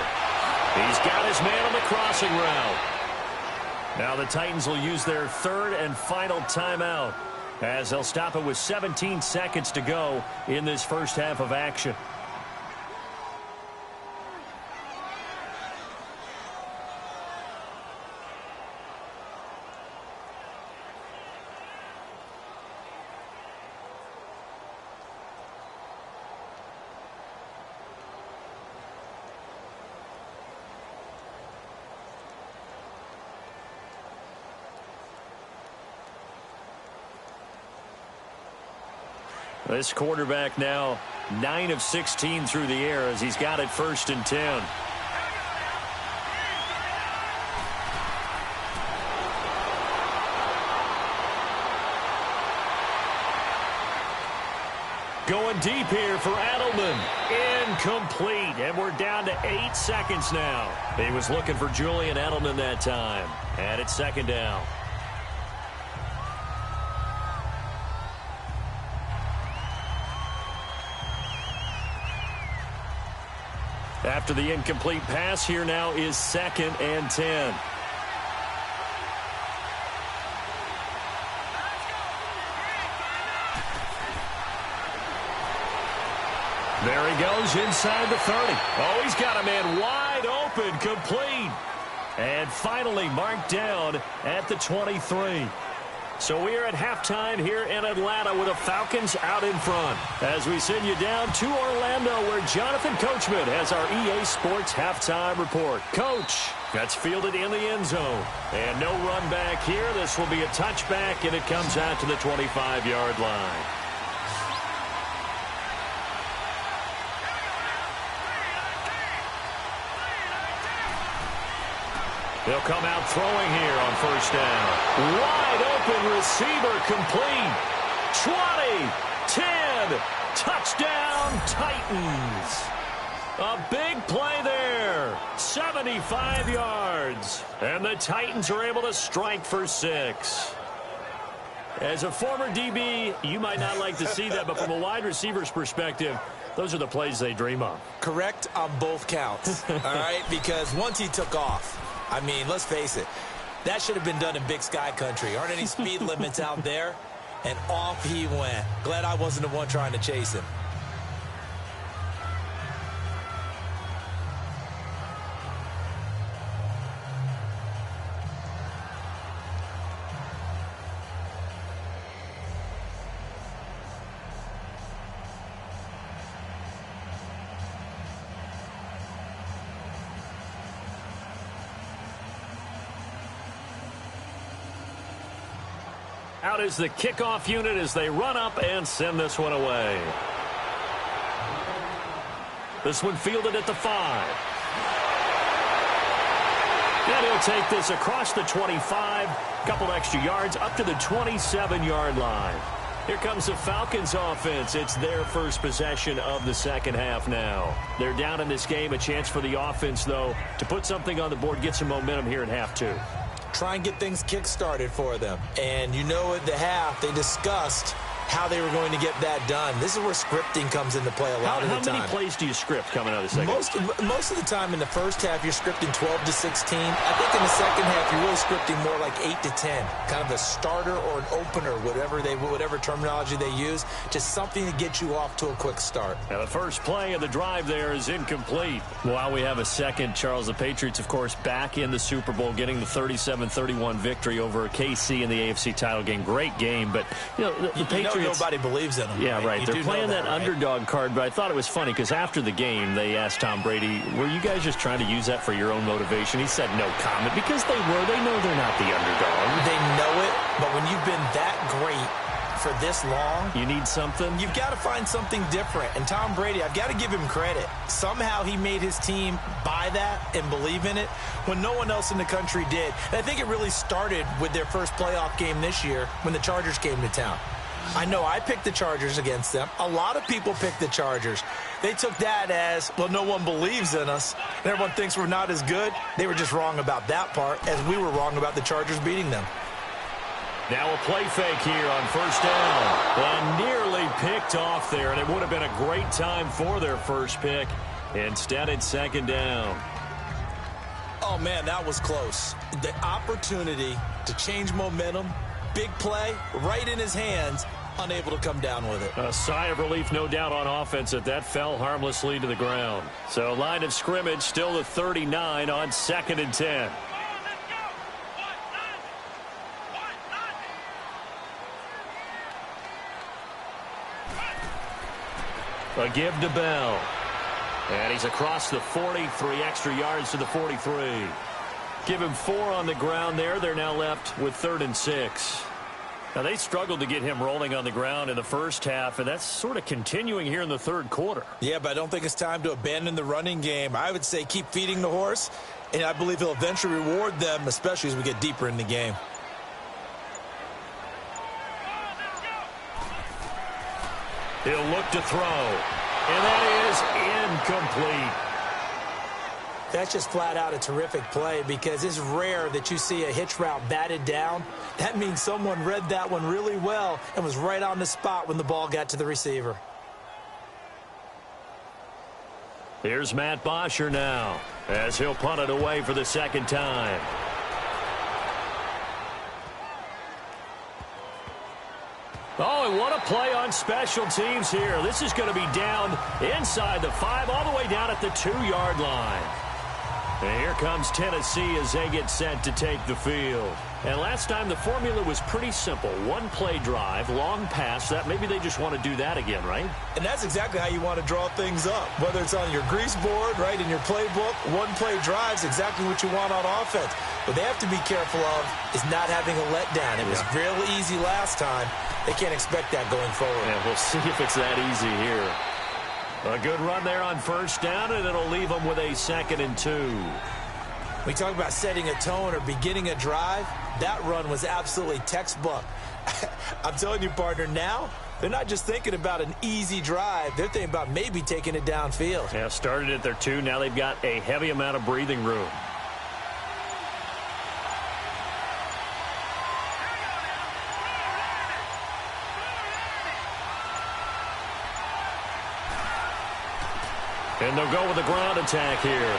He's got his man on the crossing route. Now the Titans will use their third and final timeout as they'll stop it with 17 seconds to go in this first half of action. This quarterback now 9 of 16 through the air as he's got it 1st and 10. Going deep here for Edelman. Incomplete. And we're down to 8 seconds now. He was looking for Julian Edelman that time. And it's 2nd down. After the incomplete pass, here now is 2nd and 10. There he goes inside the 30. Oh, he's got a man wide open, complete. And finally marked down at the 23. So we are at halftime here in Atlanta with the Falcons out in front. As we send you down to Orlando where Jonathan Coachman has our EA Sports halftime report. Coach, that's fielded in the end zone. And no run back here. This will be a touchback, and it comes out to the 25-yard line. They'll come out throwing here on 1st down. Wide open receiver complete. 20, 10, touchdown Titans. A big play there. 75 yards. And the Titans are able to strike for 6. As a former DB, you might not like to see that, but from a wide receiver's perspective, those are the plays they dream of. Correct on both counts, all right? Because once he took off, I mean, let's face it, that should have been done in Big Sky country. Aren't any speed limits out there? And off he went. Glad I wasn't the one trying to chase him. Out is the kickoff unit as they run up and send this one away. This one fielded at the 5. And he'll take this across the 25, a couple extra yards, up to the 27-yard line. Here comes the Falcons offense. It's their first possession of the second half now. They're down in this game. A chance for the offense, though, to put something on the board, get some momentum here in half 2. Try and get things kick-started for them. And you know at the half, they discussed how they were going to get that done. This is where scripting comes into play a lot of the time. How many plays do you script coming out of the second? Most of the time in the first half, you're scripting 12 to 16. I think in the second half, you're really scripting more like 8 to 10. Kind of a starter or an opener, whatever terminology they use. Just something to get you off to a quick start. Now the first play of the drive there is incomplete. While we have a second, Charles, the Patriots, of course, back in the Super Bowl, getting the 37-31 victory over KC in the AFC title game. Great game, but the Patriots... Nobody believes in them. Yeah, right. They're playing that underdog card, but I thought it was funny because after the game, they asked Tom Brady, were you guys just trying to use that for your own motivation? He said no comment because they were. They know they're not the underdog. They know it, but when you've been that great for this long, you need something. You've got to find something different. And Tom Brady, I've got to give him credit. Somehow he made his team buy that and believe in it when no one else in the country did. And I think it really started with their first playoff game this year when the Chargers came to town. I know I picked the Chargers against them. A lot of people picked the Chargers. They took that as, well, no one believes in us, and everyone thinks we're not as good. They were just wrong about that part, as we were wrong about the Chargers beating them. Now a play fake here on first down. And nearly picked off there, and it would have been a great time for their first pick. Instead, it's second down. Oh, man, that was close. The opportunity to change momentum, big play, right in his hands, unable to come down with it. A sigh of relief, no doubt, on offense that fell harmlessly to the ground. So line of scrimmage still the 39 on 2nd and 10. A give to Bell. And he's across the 40, 3 extra yards to the 43. Give him 4 on the ground there. They're now left with 3rd and 6. Now, they struggled to get him rolling on the ground in the first half, and that's sort of continuing here in the third quarter. Yeah, but I don't think it's time to abandon the running game. I would say keep feeding the horse, and I believe he'll eventually reward them, especially as we get deeper in the game. He'll look to throw, and that is incomplete. That's just flat out a terrific play because it's rare that you see a hitch route batted down. That means someone read that one really well and was right on the spot when the ball got to the receiver. Here's Matt Bosher now as he'll punt it away for the second time. Oh, and what a play on special teams here. This is going to be down inside the 5, all the way down at the 2-yard line. And here comes Tennessee as they get set to take the field. And last time the formula was pretty simple. 1 play drive, long pass. That maybe they just want to do that again, right? And that's exactly how you want to draw things up. Whether it's on your grease board, right, in your playbook, 1 play drive is exactly what you want on offense. What they have to be careful of is not having a letdown. It was real easy last time. They can't expect that going forward. Yeah, we'll see if it's that easy here. A good run there on first down, and it'll leave them with a 2nd and 2. We talk about setting a tone or beginning a drive. That run was absolutely textbook. I'm telling you, partner, now they're not just thinking about an easy drive. They're thinking about maybe taking it downfield. Yeah, started at their 2. Now they've got a heavy amount of breathing room. And they'll go with a ground attack here.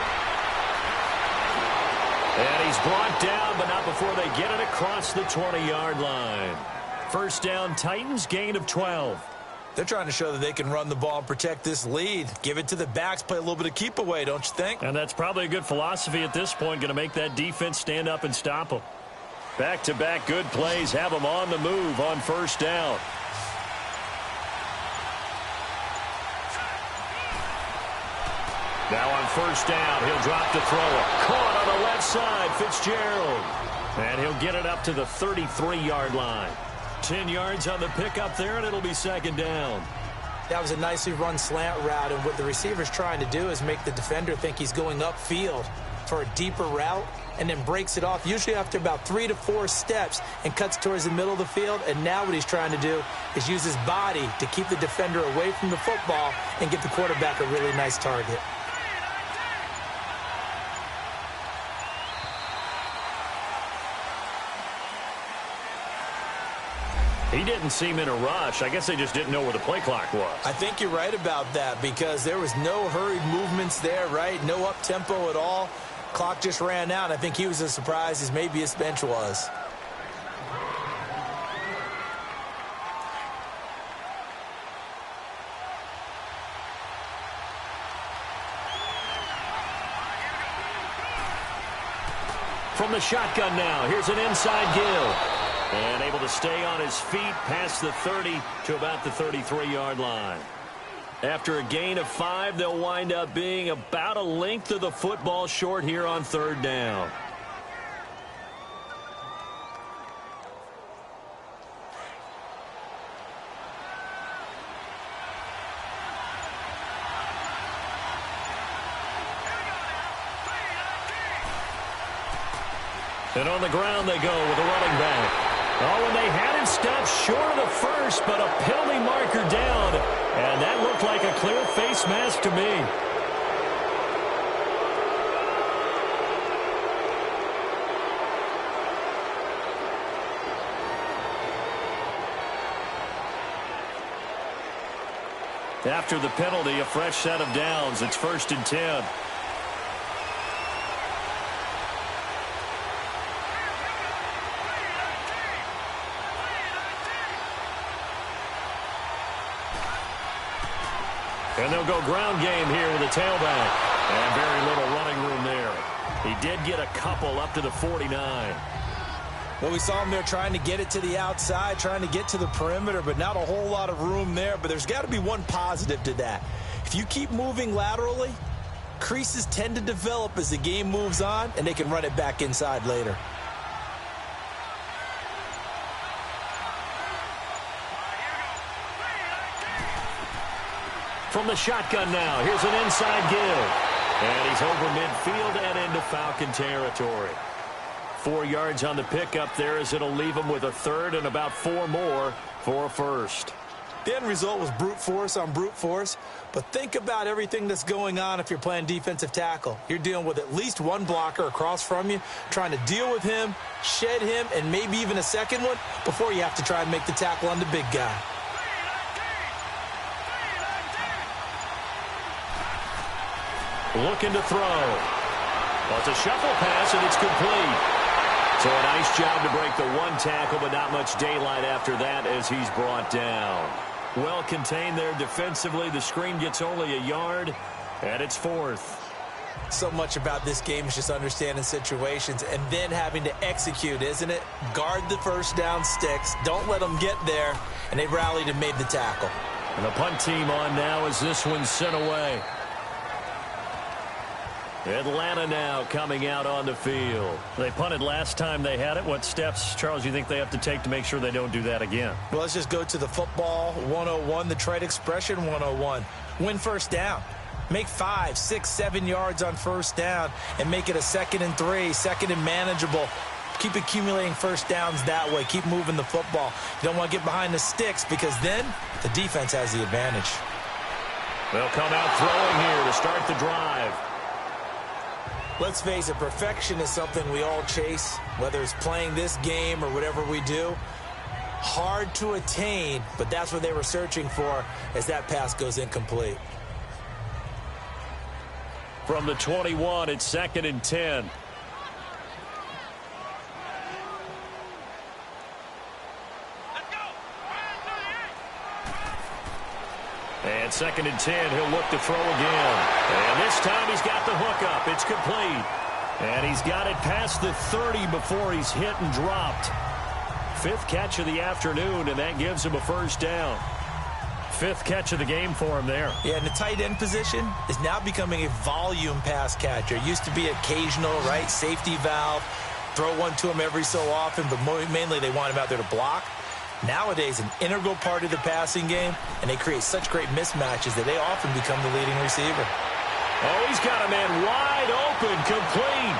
And he's brought down, but not before they get it across the 20-yard line. First down, Titans, gain of 12. They're trying to show that they can run the ball and protect this lead. Give it to the backs, play a little bit of keep away, don't you think? And that's probably a good philosophy at this point, going to make that defense stand up and stop them. Back-to-back good plays have them on the move on first down. Now on first down, he'll drop to throw it. Caught on the left side, Fitzgerald. And he'll get it up to the 33-yard line. 10 yards on the pickup there, and it'll be second down. That was a nicely run slant route, and what the receiver's trying to do is make the defender think he's going upfield for a deeper route, and then breaks it off, usually after about 3 to 4 steps, and cuts towards the middle of the field. And now what he's trying to do is use his body to keep the defender away from the football and give the quarterback a really nice target. He didn't seem in a rush. I guess they just didn't know where the play clock was. I think you're right about that because there was no hurried movements there, right? No up-tempo at all. Clock just ran out. I think he was as surprised as maybe his bench was. From the shotgun now, here's an inside give. And able to stay on his feet past the 30 to about the 33-yard line. After a gain of 5, they'll wind up being about a length of the football short here on third down. And on the ground they go with a running back. Oh, and they had him stopped short of the first, but a penalty marker down. And that looked like a clear face mask to me. After the penalty, a fresh set of downs. It's 1st and 10. And they'll go ground game here with a tailback. And very little running room there. He did get a couple up to the 49. Well, we saw him there trying to get it to the outside, trying to get to the perimeter, but not a whole lot of room there. But there's got to be one positive to that. If you keep moving laterally, creases tend to develop as the game moves on, and they can run it back inside later. From the shotgun now, here's an inside give. And he's over midfield and into Falcon territory. 4 yards on the pickup there as it'll leave him with a third and about 4 more for a first. The end result was brute force on brute force, but think about everything that's going on if you're playing defensive tackle. You're dealing with at least one blocker across from you, trying to deal with him, shed him, and maybe even a second one before you have to try and make the tackle on the big guy. Looking to throw. Well, it's a shuffle pass, and it's complete. So a nice job to break the one tackle, but not much daylight after that as he's brought down. Well contained there defensively. The screen gets only a yard, and it's 4th. So much about this game is just understanding situations and then having to execute, isn't it? Guard the first down sticks. Don't let them get there, and they rallied and made the tackle. And the punt team on now as this one's sent away. Atlanta now coming out on the field. They punted last time they had it. What steps, Charles, you think they have to take to make sure they don't do that again? Well, let's just go to the football 101, the trade expression 101. Win first down. Make 5, 6, 7 yards on first down and make it a 2nd and 3, 2nd and manageable. Keep accumulating first downs that way. Keep moving the football. You don't want to get behind the sticks because then the defense has the advantage. They'll come out throwing here to start the drive. Let's face it, perfection is something we all chase, whether it's playing this game or whatever we do. Hard to attain, but that's what they were searching for as that pass goes incomplete. From the 21, it's 2nd and 10. And 2nd and 10, he'll look to throw again. And this time he's got the hook up. It's complete. And he's got it past the 30 before he's hit and dropped. 5th catch of the afternoon, and that gives him a first down. 5th catch of the game for him there. Yeah, and the tight end position is now becoming a volume pass catcher. It used to be occasional, right? Safety valve. Throw one to him every so often, but mainly they want him out there to block. Nowadays, an integral part of the passing game, and they create such great mismatches that they often become the leading receiver. Oh, he's got a man wide open, complete.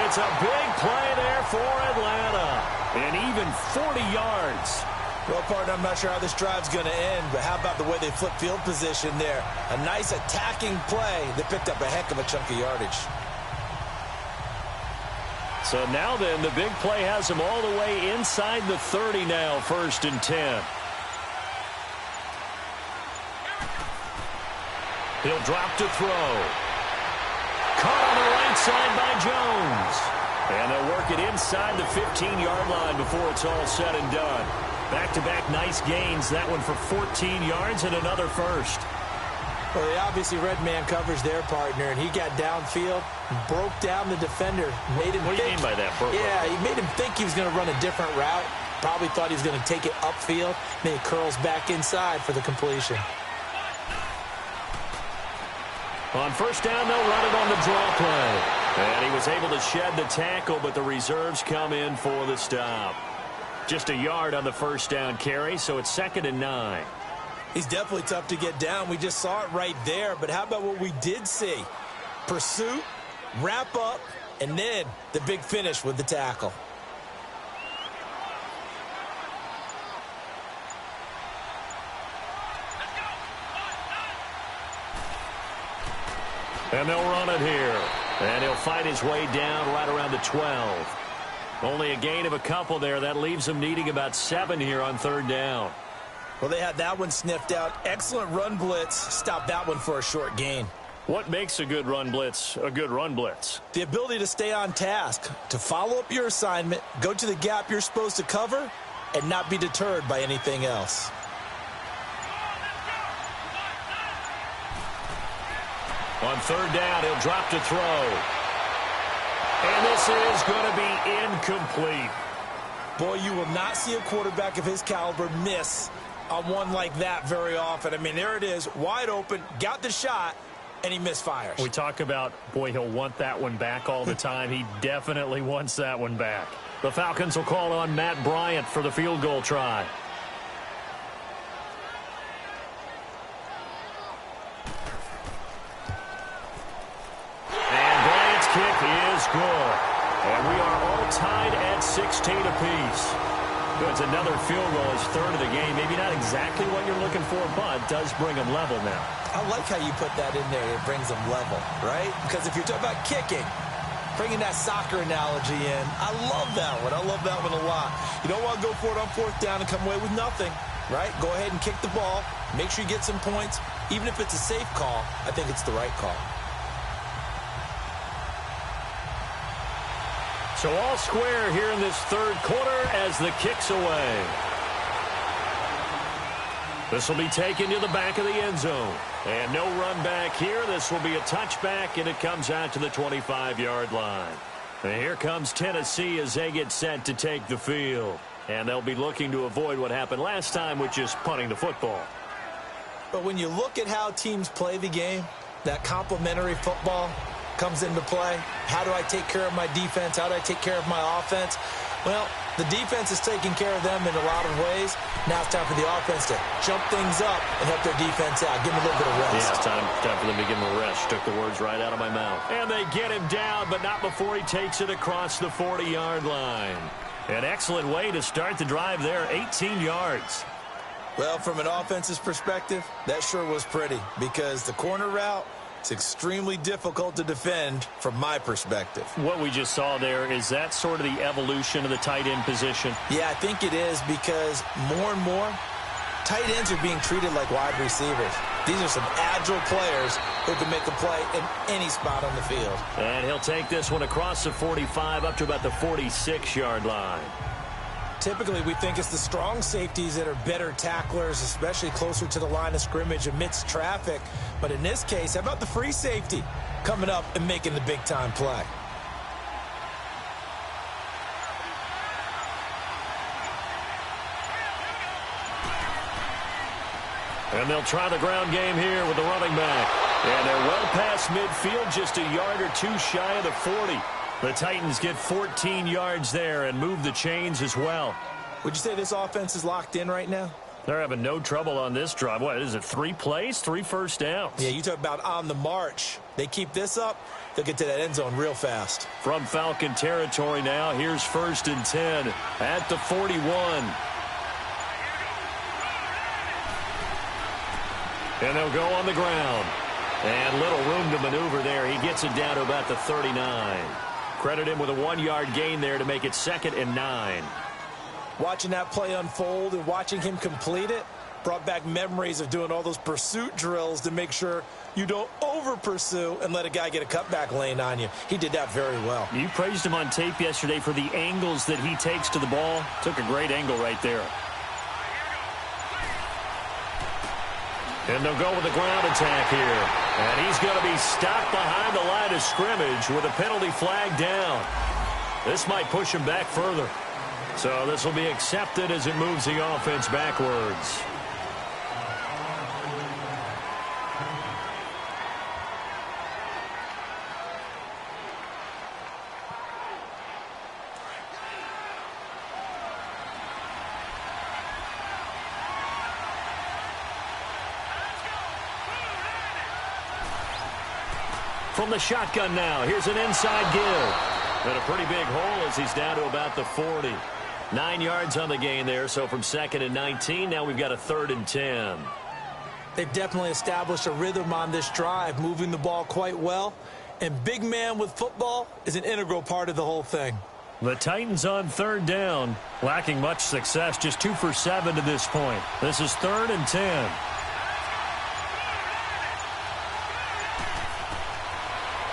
It's a big play there for Atlanta, and even 40 yards. Well, partner, I'm not sure how this drive's going to end, but how about the way they flip field position there? A nice attacking play that picked up a heck of a chunk of yardage. So now then, the big play has him all the way inside the 30 now, 1st and 10. He'll drop to throw. Caught on the right side by Jones. And they'll work it inside the 15-yard line before it's all said and done. Back-to-back nice gains. That one for 14 yards and another first. Well, they obviously read man coverage their partner, and he got downfield, broke down the defender, made him What do you mean by that, Burke? Yeah, he made him think he was going to run a different route. Probably thought he was going to take it upfield. Then he curls back inside for the completion. On first down, they'll run it on the draw play. And he was able to shed the tackle, but the reserves come in for the stop. Just a yard on the first down carry, so it's 2nd and 9. He's definitely tough to get down. We just saw it right there. But how about what we did see? Pursuit, wrap up, and then the big finish with the tackle. And they'll run it here. And he'll fight his way down right around the 12. Only a gain of a couple there. That leaves him needing about 7 here on 3rd down. Well, they had that one sniffed out. Excellent run blitz. Stop that one for a short gain. What makes a good run blitz a good run blitz? The ability to stay on task, to follow up your assignment, go to the gap you're supposed to cover, and not be deterred by anything else. On 3rd down, he'll drop to throw. And this is going to be incomplete. Boy, you will not see a quarterback of his caliber miss on one like that very often. I mean, there it is, wide open, got the shot, and he misfires. We talk about, boy, he'll want that one back all the time. He definitely wants that one back. The Falcons will call on Matt Bryant for the field goal try. And Bryant's kick is good. And we are all tied at 16 apiece. It's another field goal, his 3rd of the game. Maybe not exactly what you're looking for, but does bring them level now. I like how you put that in there. It brings them level, right? Because if you're talking about kicking, bringing that soccer analogy in, I love that one. I love that one a lot. You don't want to go for it on 4th down and come away with nothing, right? Go ahead and kick the ball. Make sure you get some points. Even if it's a safe call, I think it's the right call. So all square here in this 3rd quarter as the kick's away. This will be taken to the back of the end zone. And no run back here. This will be a touchback, and it comes out to the 25-yard line. And here comes Tennessee as they get set to take the field. And they'll be looking to avoid what happened last time, which is punting the football. But when you look at how teams play the game, that complementary football comes into play. How do I take care of my defense? How do I take care of my offense? Well, the defense is taking care of them in a lot of ways. Now it's time for the offense to jump things up and help their defense out. Give them a little bit of rest. Yeah, it's time for them to give them a rest. Took the words right out of my mouth. And they get him down, but not before he takes it across the 40-yard line. An excellent way to start the drive there, 18 yards. Well, from an offense's perspective, that sure was pretty because the corner route, it's extremely difficult to defend from my perspective. What we just saw there, is that sort of the evolution of the tight end position? Yeah, I think it is because more and more, tight ends are being treated like wide receivers. These are some agile players who can make a play in any spot on the field. And he'll take this one across the 45 up to about the 46-yard line. Typically, we think it's the strong safeties that are better tacklers, especially closer to the line of scrimmage amidst traffic. But in this case, how about the free safety coming up and making the big-time play? And they'll try the ground game here with the running back. And they're well past midfield, just a yard or two shy of the 40. The Titans get 14 yards there and move the chains as well. Would you say this offense is locked in right now? They're having no trouble on this drive. What is it, 3 plays, 3 first downs? Yeah, you talk about on the march. They keep this up, they'll get to that end zone real fast. From Falcon territory now, here's 1st and 10 at the 41. And they'll go on the ground. And little room to maneuver there. He gets it down to about the 39. Credit him with a 1-yard gain there to make it 2nd and 9. Watching that play unfold and watching him complete it brought back memories of doing all those pursuit drills to make sure you don't over-pursue and let a guy get a cutback lane on you. He did that very well. You praised him on tape yesterday for the angles that he takes to the ball. Took a great angle right there. And they'll go with the ground attack here. And he's going to be stopped behind the line of scrimmage with a penalty flag down. This might push him back further. So this will be accepted as it moves the offense backwards. From the shotgun now, here's an inside give. And a pretty big hole as he's down to about the 40. 9 yards on the gain there, so from 2nd and 19, now we've got a 3rd and 10. They've definitely established a rhythm on this drive, moving the ball quite well. And big man with football is an integral part of the whole thing. The Titans on third down, lacking much success, just 2 for 7 to this point. This is 3rd and 10.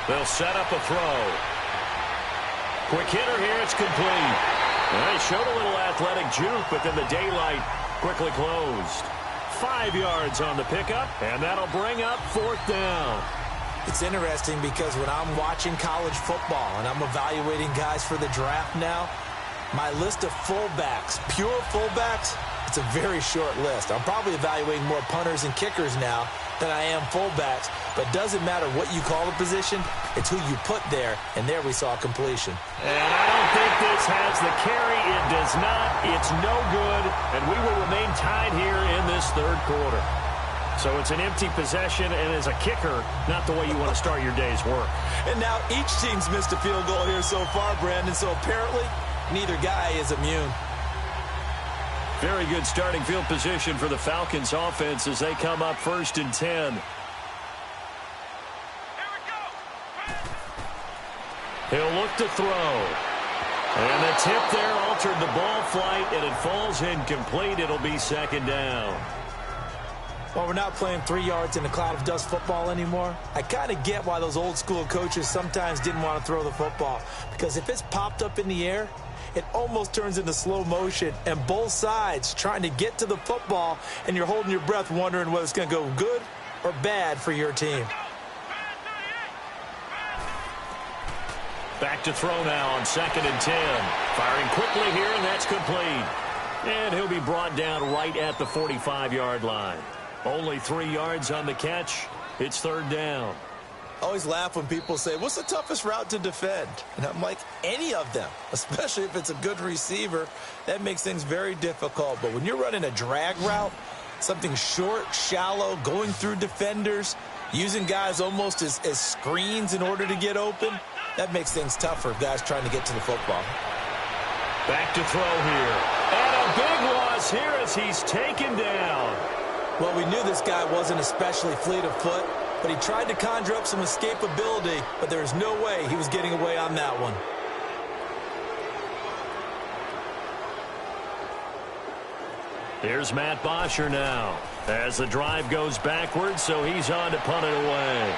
They'll set up a throw. Quick hitter here, it's complete. They showed a little athletic juke, but then the daylight quickly closed. 5 yards on the pickup, and that'll bring up 4th down. It's interesting because when I'm watching college football and I'm evaluating guys for the draft now, my list of fullbacks, pure fullbacks, it's a very short list. I'm probably evaluating more punters and kickers now than I am fullbacks, but it doesn't matter what you call the position, it's who you put there, and there we saw completion. And I don't think this has the carry. It does not. It's no good, and we will remain tied here in this 3rd quarter. So it's an empty possession, and as a kicker, not the way you want to start your day's work. And now each team's missed a field goal here so far, Brandon, so apparently neither guy is immune. Very good starting field position for the Falcons offense as they come up 1st and 10. He'll look to throw. And the tip there altered the ball flight, and it falls incomplete. It'll be 2nd down. Well, we're not playing 3 yards in a cloud of dust football anymore. I kind of get why those old school coaches sometimes didn't want to throw the football. Because if it's popped up in the air, it almost turns into slow motion, and both sides trying to get to the football, and you're holding your breath wondering whether it's going to go good or bad for your team. Back to throw now on 2nd and 10. Firing quickly here, and that's complete. And he'll be brought down right at the 45-yard line. Only 3 yards on the catch. It's 3rd down. I always laugh when people say, what's the toughest route to defend? And I'm like, any of them, especially if it's a good receiver. That makes things very difficult. But when you're running a drag route, something short, shallow, going through defenders, using guys almost as screens in order to get open, that makes things tough for guys trying to get to the football. Back to throw here. And a big loss here as he's taken down. Well, we knew this guy wasn't especially fleet of foot, but he tried to conjure up some escapability, but there's no way he was getting away on that one. Here's Matt Bosher now as the drive goes backwards, so he's on to punt it away.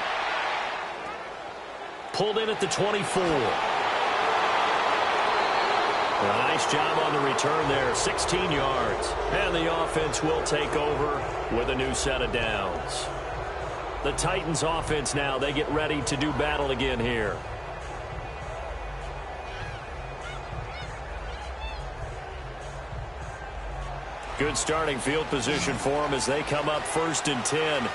Pulled in at the 24. A nice job on the return there, 16 yards. And the offense will take over with a new set of downs. The Titans offense now, they get ready to do battle again here. Good starting field position for them as they come up 1st and 10.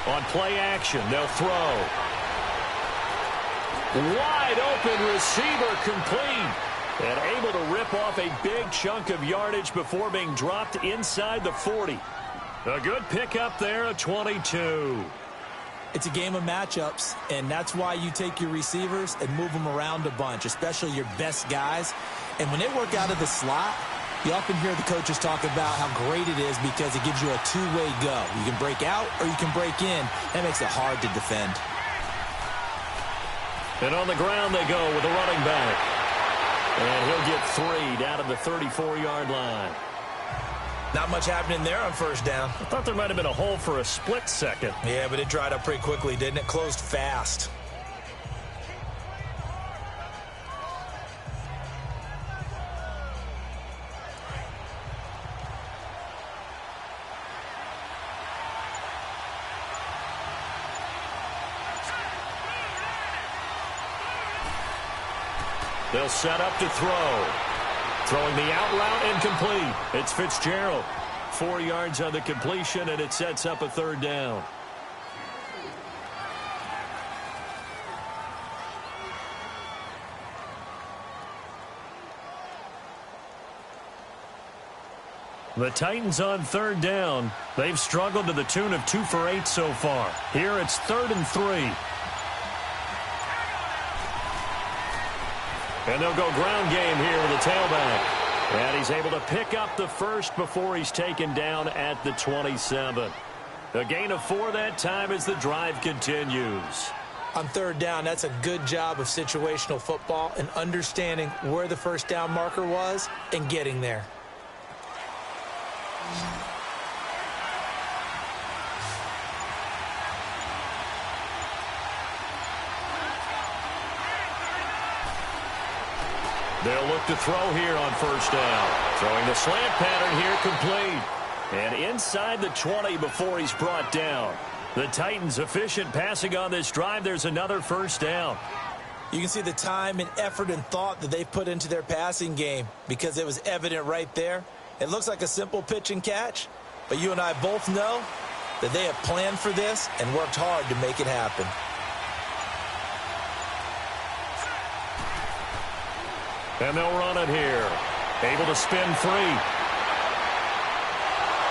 On play action, they'll throw. Wide open receiver complete. And able to rip off a big chunk of yardage before being dropped inside the 40. A good pickup there, a 22. It's a game of matchups, and that's why you take your receivers and move them around a bunch, especially your best guys. And when they work out of the slot, you often hear the coaches talk about how great it is because it gives you a two-way go. You can break out or you can break in. That makes it hard to defend. And on the ground they go with a running back. And he'll get 3 down to the 34-yard line. Not much happening there on 1st down. I thought there might have been a hole for a split second. Yeah, but it dried up pretty quickly, didn't it? Closed fast. They'll set up to throw. Throwing the out route incomplete. It's Fitzgerald. 4 yards on the completion, and it sets up a 3rd down. The Titans on 3rd down. They've struggled to the tune of 2 for 8 so far. Here it's 3rd and 3. And they'll go ground game here with the tailback. And he's able to pick up the first before he's taken down at the 27. A gain of 4 that time as the drive continues. On third down, that's a good job of situational football and understanding where the first down marker was and getting there. They'll look to throw here on first down. Throwing the slant pattern here complete. And inside the 20 before he's brought down. The Titans efficient passing on this drive. There's another first down. You can see the time and effort and thought that they've put into their passing game because it was evident right there. It looks like a simple pitch and catch, but you and I both know that they have planned for this and worked hard to make it happen. And they'll run it here. Able to spin free.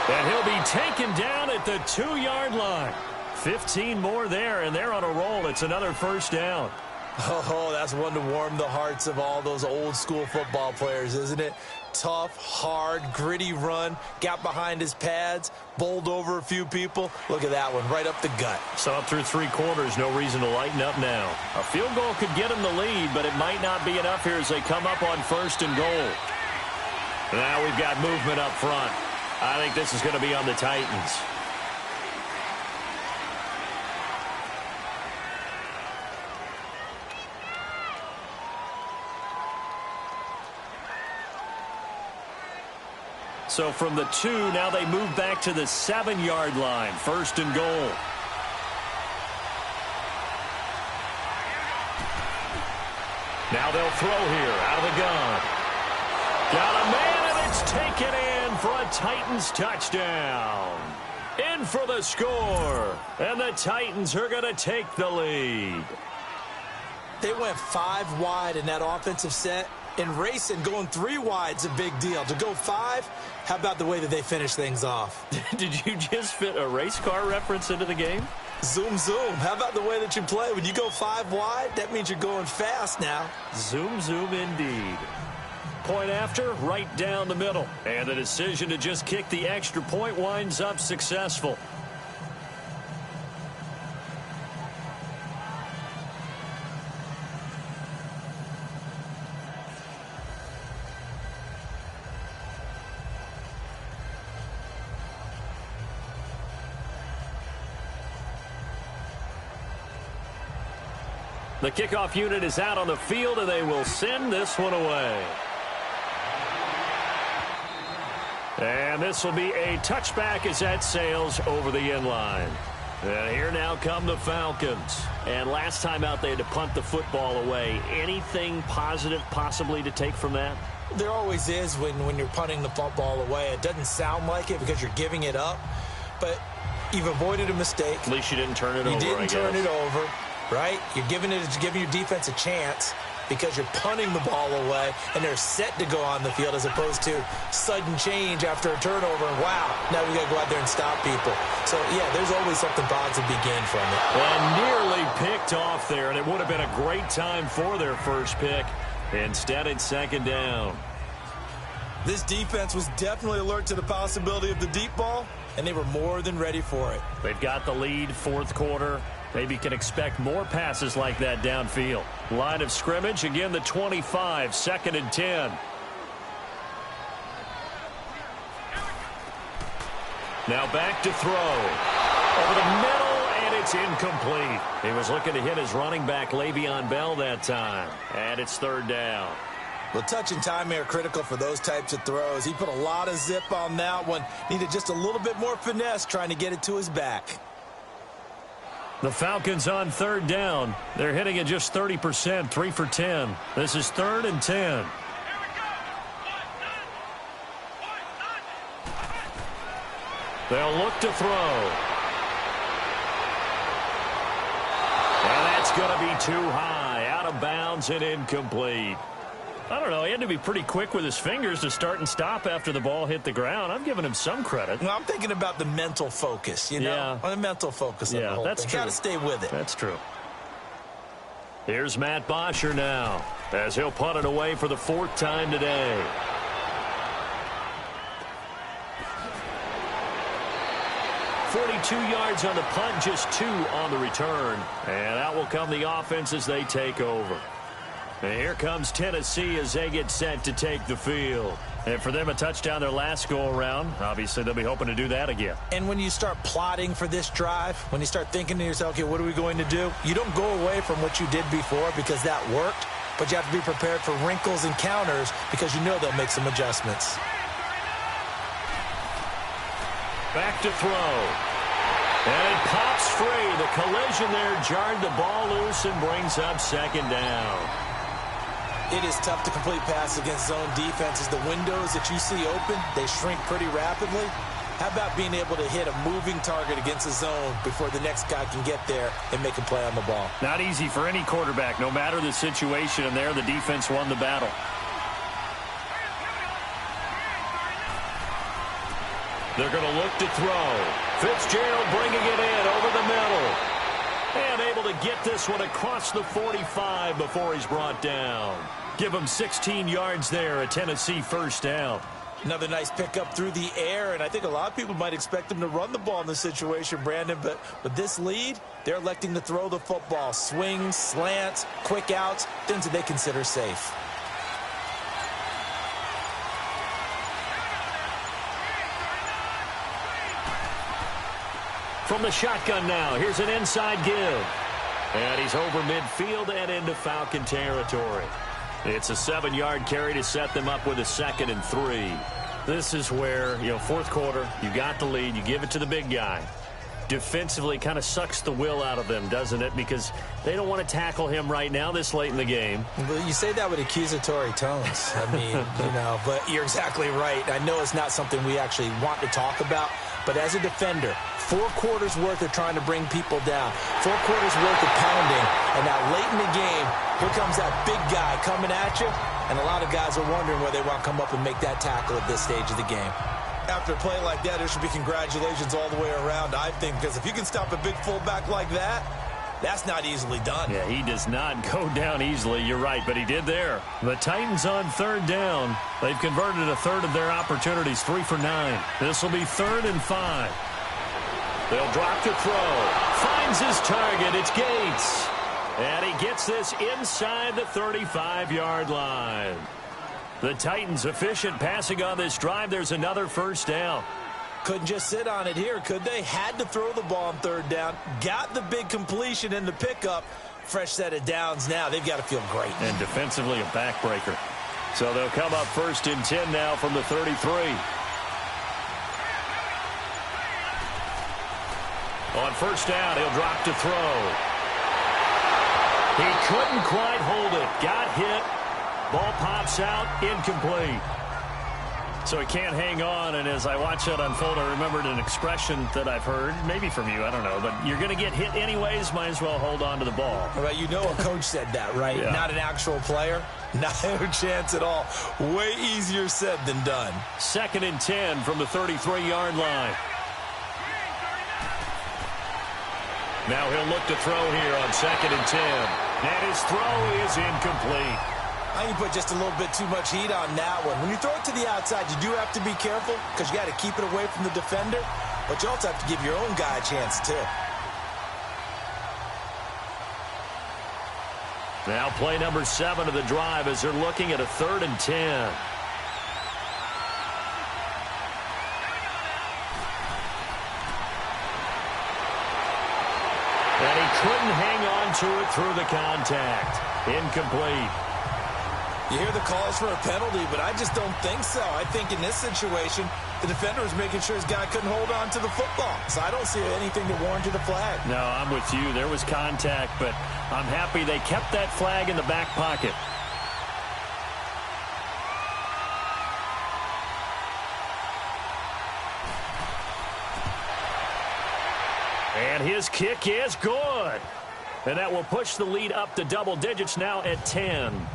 And he'll be taken down at the 2-yard line. 15 more there, and they're on a roll. It's another first down. Oh, that's one to warm the hearts of all those old-school football players, isn't it? Tough, hard, gritty run, got behind his pads, bowled over a few people. Look at that one, right up the gut. So up through 3 quarters, no reason to lighten up now. A field goal could get him the lead, but it might not be enough here as they come up on first and goal. Now we've got movement up front. I think this is going to be on the Titans. So from the 2, now they move back to the 7-yard line. First and goal. Now they'll throw here out of the gun. Got a man, and it's taken in for a Titans touchdown. In for the score. And the Titans are going to take the lead. They went 5 wide in that offensive set. And racing, going 3 wide's a big deal. To go 5, how about the way that they finish things off? Did you just fit a race car reference into the game? Zoom, zoom. How about the way that you play? When you go 5 wide, that means you're going fast now. Zoom, zoom indeed. Point after, right down the middle. And the decision to just kick the extra point winds up successful. The kickoff unit is out on the field, and they will send this one away. And this will be a touchback as that sails over the inline. And here now come the Falcons. And last time out, they had to punt the football away. Anything positive possibly to take from that? There always is when you're punting the football away. It doesn't sound like it because you're giving it up, but you've avoided a mistake. At least you didn't turn it over, You didn't turn it over, right? You're giving your defense a chance because you're punting the ball away, and they're set to go on the field as opposed to sudden change after a turnover, and wow, now we got to go out there and stop people. So, yeah, there's always something positive to be gained from it. And nearly picked off there, and it would have been a great time for their first pick. Instead, it's second down. This defense was definitely alert to the possibility of the deep ball, and they were more than ready for it. They've got the lead, fourth quarter. Maybe can expect more passes like that downfield. Line of scrimmage, again, the 25, second and 10. Now back to throw. Over the middle, and it's incomplete. He was looking to hit his running back, Le'Veon Bell, that time. And it's third down. Well, touch and timing are critical for those types of throws. He put a lot of zip on that one. Needed just a little bit more finesse trying to get it to his back. The Falcons on third down. They're hitting at just 30%, 3 for 10. This is third and 10. They'll look to throw. And that's going to be too high, out of bounds and incomplete. I don't know. He had to be pretty quick with his fingers to start and stop after the ball hit the ground. I'm giving him some credit. Well, I'm thinking about the mental focus, you know? Yeah. The mental focus on the whole that's thing. true. Got to stay with it. That's true. Here's Matt Bosher now. as he'll punt it away for the 4th time today. .42 yards on the punt, just 2 on the return. And out will come the offense as they take over. And here comes Tennessee as they get set to take the field. And for them, a touchdown their last go-around. Obviously, they'll be hoping to do that again. And when you start plotting for this drive, when you start thinking to yourself, okay, what are we going to do? You don't go away from what you did before because that worked, but you have to be prepared for wrinkles and counters because you know they'll make some adjustments. Back to throw. And it pops free. The collision there jarred the ball loose and brings up 2nd down. It is tough to complete passes against zone defenses. The windows that you see open, they shrink pretty rapidly. How about being able to hit a moving target against a zone before the next guy can get there and make a play on the ball? Not easy for any quarterback, no matter the situation, and there the defense won the battle. They're going to look to throw. Fitzgerald bringing it in over the middle. And able to get this one across the 45 before he's brought down. Give him 16 yards there, a Tennessee 1st down. Another nice pickup through the air, and I think a lot of people might expect him to run the ball in this situation, Brandon, but with this lead, they're electing to throw the football. Swings, slants, quick outs, things that they consider safe. From the shotgun now, here's an inside give. And he's over midfield and into Falcon territory. It's a 7-yard carry to set them up with a 2nd and 3. This is where, 4th quarter, you got the lead, you give it to the big guy. Defensively kind of sucks the will out of them, doesn't it? Because they don't want to tackle him right now this late in the game. Well, you say that with accusatory tones. I mean, but you're exactly right. I know it's not something we actually want to talk about, but as a defender, 4 quarters worth of trying to bring people down, 4 quarters worth of pounding, and now late in the game, here comes that big guy coming at you, and a lot of guys are wondering whether they want to come up and make that tackle at this stage of the game. After a play like that, there should be congratulations all the way around, I think, because if you can stop a big fullback like that, that's not easily done. Yeah, he does not go down easily, you're right, but he did there. The Titans on 3rd down. They've converted a 1/3 of their opportunities, 3 for 9. This will be 3rd and 5. They'll drop to throw. Finds his target. It's Gates. And he gets this inside the 35-yard line. The Titans efficient passing on this drive. There's another 1st down. Couldn't just sit on it here, could they? Had to throw the ball on 3rd down. Got the big completion in the pickup. Fresh set of downs now. They've got to feel great. And defensively a backbreaker. So they'll come up 1st and 10 now from the 33. On 1st down, he'll drop to throw. He couldn't quite hold it. Got hit. Ball pops out, incomplete. So he can't hang on, and as I watch that unfold, I remembered an expression that I've heard, maybe from you, I don't know, but you're going to get hit anyways, might as well hold on to the ball. Well, a coach said that, right? Yeah. Not an actual player. Not a chance at all. Way easier said than done. 2nd and 10 from the 33-yard line. Now he'll look to throw here on 2nd and 10. And his throw is incomplete. I think you put just a little bit too much heat on that one. When you throw it to the outside, you do have to be careful because you got to keep it away from the defender, but you also have to give your own guy a chance too. Now play number 7 of the drive as they're looking at a 3rd and 10. And he couldn't hang on to it through the contact. Incomplete. You hear the calls for a penalty, but I just don't think so. I think in this situation, the defender was making sure his guy couldn't hold on to the football. So I don't see anything to warrant the flag. No, I'm with you. There was contact, but I'm happy they kept that flag in the back pocket. And his kick is good. And that will push the lead up to double digits now at 10.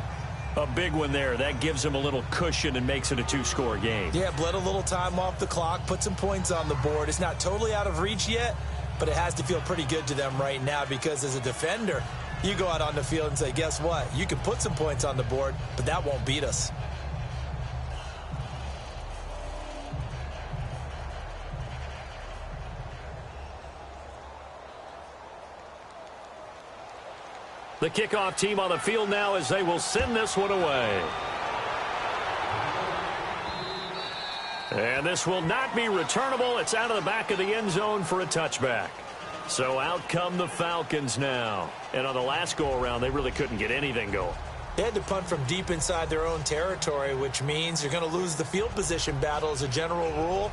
A big one there. That gives them a little cushion and makes it a 2-score game. Yeah, bled a little time off the clock, put some points on the board. It's not totally out of reach yet, but it has to feel pretty good to them right now because as a defender, You go out on the field and say, guess what? You can put some points on the board, but that won't beat us. The kickoff team on the field now as they will send this one away. And this will not be returnable. It's out of the back of the end zone for a touchback. So out come the Falcons now. And on the last go-around, they really couldn't get anything going. They had to punt from deep inside their own territory, which means you're going to lose the field position battle as a general rule.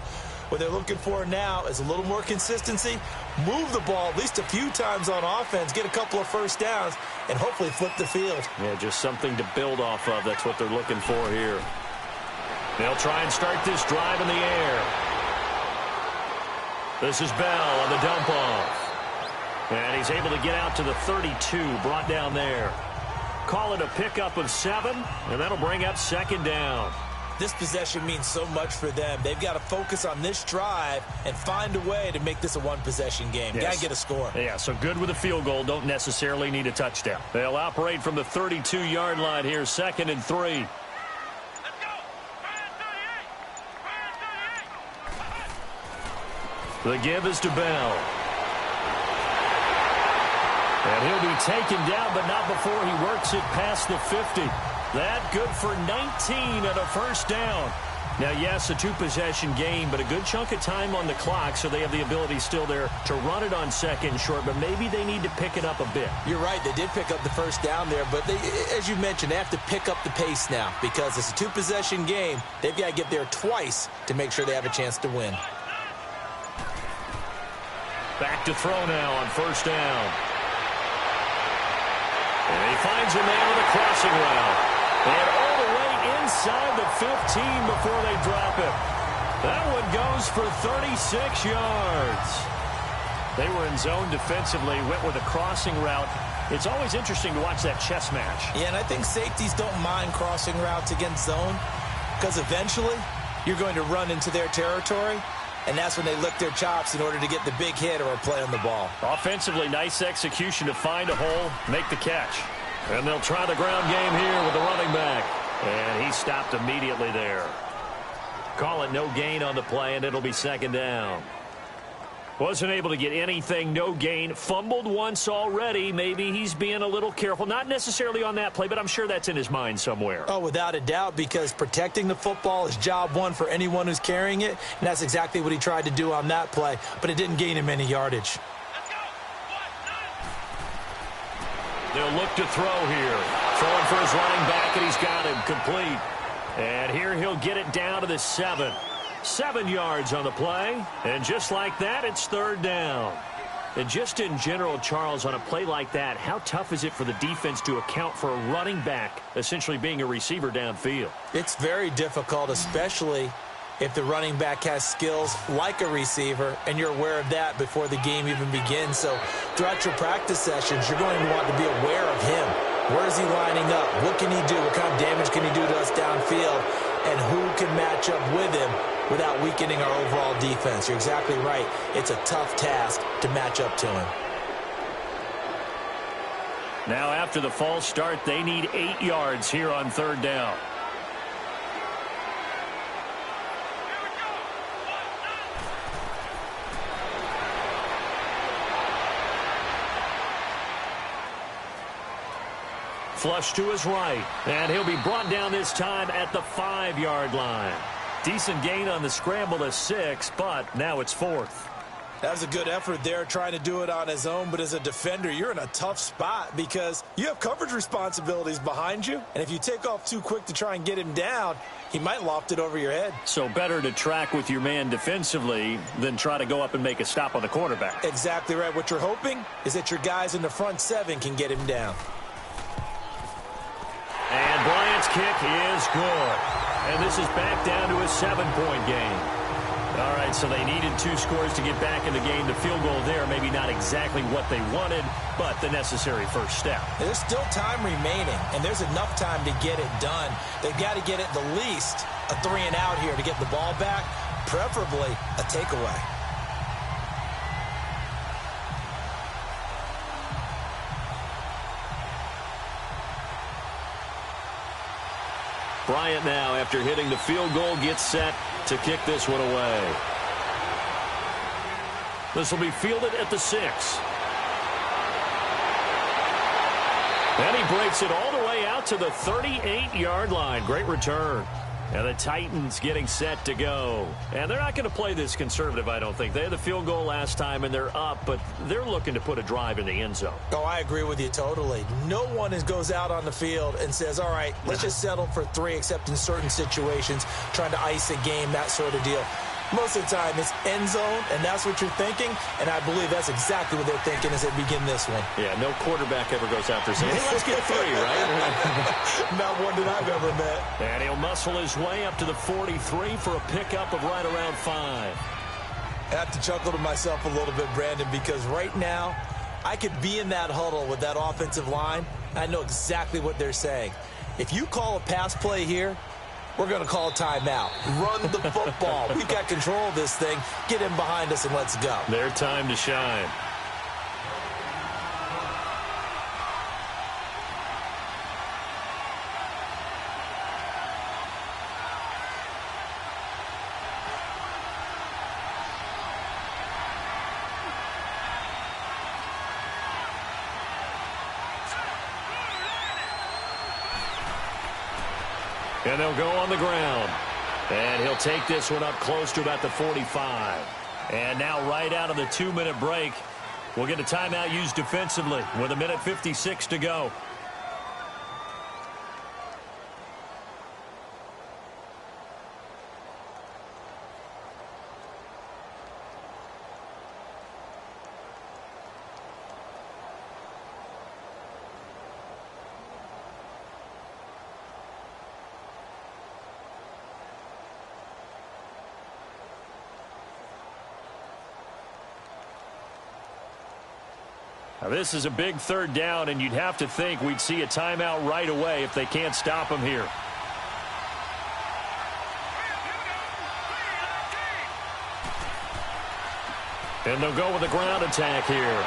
What they're looking for now is a little more consistency, move the ball at least a few times on offense, get a couple of first downs, and hopefully flip the field. Yeah, just something to build off of. That's what they're looking for here. They'll try and start this drive in the air. This is Bell on the dump off. And he's able to get out to the 32, brought down there. Call it a pickup of 7, and that'll bring up second down. This possession means so much for them. They've got to focus on this drive and find a way to make this a one-possession game. Yes. Got to get a score. Yeah, so good with a field goal. Don't necessarily need a touchdown. They'll operate from the 32-yard line here, 2nd and 3. The give is to Bell. And he'll be taken down, but not before he works it past the 50. That good for 19 and a first down. Now, yes, a two-possession game, but a good chunk of time on the clock, so they have the ability still there to run it on 2nd and short, but maybe they need to pick it up a bit. You're right. They did pick up the first down there, but they, as you mentioned, they have to pick up the pace now because it's a two-possession game. They've got to get there twice to make sure they have a chance to win. Back to throw now on first down. And he finds him there with a crossing route. And all the way inside the 15 before they drop it. That one goes for 36 yards. They were in zone defensively, went with a crossing route. It's always interesting to watch that chess match. Yeah, and I think safeties don't mind crossing routes against zone because eventually you're going to run into their territory, and that's when they lick their chops in order to get the big hit or a play on the ball. Offensively, nice execution to find a hole, make the catch. And they'll try the ground game here with the running back. And he stopped immediately there. Call it no gain on the play, and it'll be second down. Wasn't able to get anything, no gain. Fumbled once already. Maybe he's being a little careful. Not necessarily on that play, but I'm sure that's in his mind somewhere. Oh, without a doubt, because protecting the football is job one for anyone who's carrying it, and that's exactly what he tried to do on that play, but it didn't gain him any yardage. They'll look to throw here. Throwing for his running back, and he's got him complete. And here he'll get it down to the 7. 7 yards on the play. And just like that, it's third down. And just in general, Charles, on a play like that, how tough is it for the defense to account for a running back essentially being a receiver downfield? It's very difficult, especially if the running back has skills like a receiver, and you're aware of that before the game even begins. So throughout your practice sessions, you're going to want to be aware of him. Where is he lining up? What can he do? What kind of damage can he do to us downfield? And who can match up with him without weakening our overall defense? You're exactly right. It's a tough task to match up to him. Now after the false start, they need 8 yards here on third down. Flush to his right, and he'll be brought down this time at the 5-yard line. Decent gain on the scramble to 6, but now it's 4th. That was a good effort there, trying to do it on his own, but as a defender, you're in a tough spot because you have coverage responsibilities behind you, and if you take off too quick to try and get him down, he might loft it over your head. So better to track with your man defensively than try to go up and make a stop on the quarterback. Exactly right. What you're hoping is that your guys in the front 7 can get him down. And Bryant's kick is good. And this is back down to a 7-point game. All right, so they needed 2 scores to get back in the game. The field goal there, maybe not exactly what they wanted, but the necessary first step. There's still time remaining, and there's enough time to get it done. They've got to get at the least a 3-and-out here to get the ball back, preferably a takeaway. Bryant now, after hitting the field goal, gets set to kick this one away. This will be fielded at the 6. And he breaks it all the way out to the 38-yard line. Great return. And the Titans getting set to go. And they're not going to play this conservative, I don't think. They had the field goal last time, and they're up, but they're looking to put a drive in the end zone. Oh, I agree with you totally. No one goes out on the field and says, all right, let's just settle for 3, except in certain situations, trying to ice a game, that sort of deal. Most of the time, it's end zone, and that's what you're thinking, and I believe that's exactly what they're thinking as they begin this one. Yeah, no quarterback ever goes out there saying, hey, let's get 3, right? Not one that I've ever met. And he'll muscle his way up to the 43 for a pickup of right around 5. I have to chuckle to myself a little bit, Brandon, because right now, I could be in that huddle with that offensive line. I know exactly what they're saying. If you call a pass play here, we're going to call a timeout. Run the football. We've got control of this thing. Get in behind us and let's go. Their time to shine. And they'll go on the ground. And he'll take this one up close to about the 45. And now right out of the 2-minute break, we'll get a timeout used defensively with 1:56 to go. Now this is a big 3rd down, and you'd have to think we'd see a timeout right away if they can't stop him here. And they'll go with a ground attack here.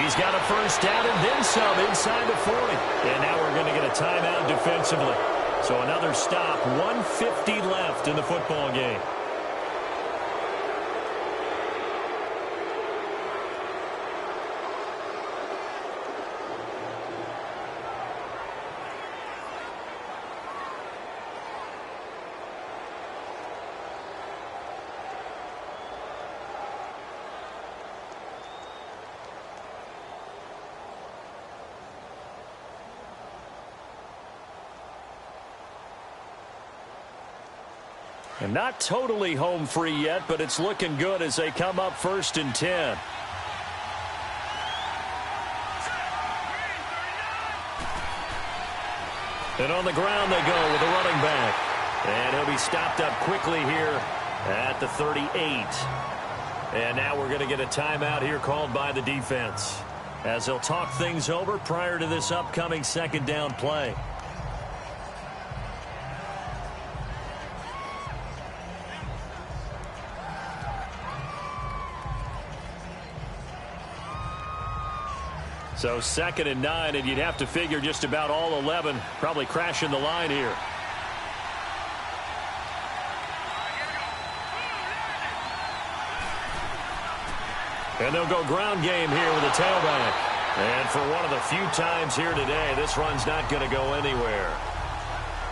He's got a 1st down and then some inside the 40. And now we're going to get a timeout defensively. So another stop, 1:50 left in the football game. And not totally home free yet, but it's looking good as they come up 1st and 10. And on the ground they go with a running back. And he'll be stopped up quickly here at the 38. And now we're going to get a timeout here called by the defense, as they'll talk things over prior to this upcoming 2nd down play. So 2nd and 9, and you'd have to figure just about all 11 probably crashing the line here. And they'll go ground game here with a tailback. And for one of the few times here today, this run's not going to go anywhere.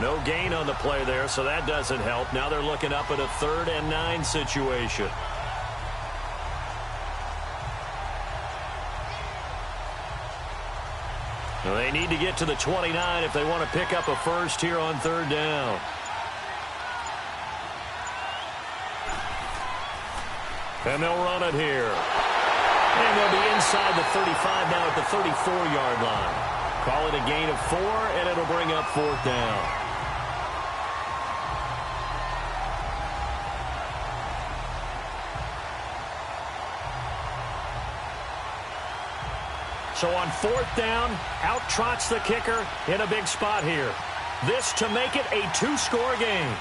No gain on the play there, so that doesn't help. Now they're looking up at a 3rd and 9 situation. They need to get to the 29 if they want to pick up a 1st here on 3rd down. And they'll run it here. And they'll be inside the 35 now at the 34-yard line. Call it a gain of 4, and it'll bring up 4th down. So on 4th down, out trots the kicker in a big spot here. This to make it a 2-score game.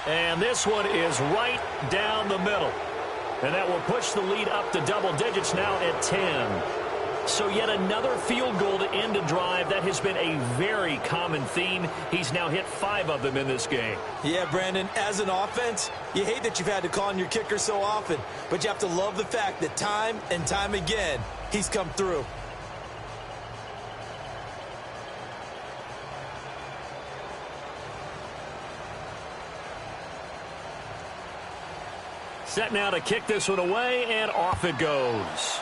And this one is right down the middle. And that will push the lead up to double digits now at 10. So yet another field goal to end a drive. That has been a very common theme. He's now hit 5 of them in this game. Yeah, Brandon, as an offense, you hate that you've had to call on your kicker so often, but you have to love the fact that time and time again, he's come through. Set now to kick this one away, and off it goes.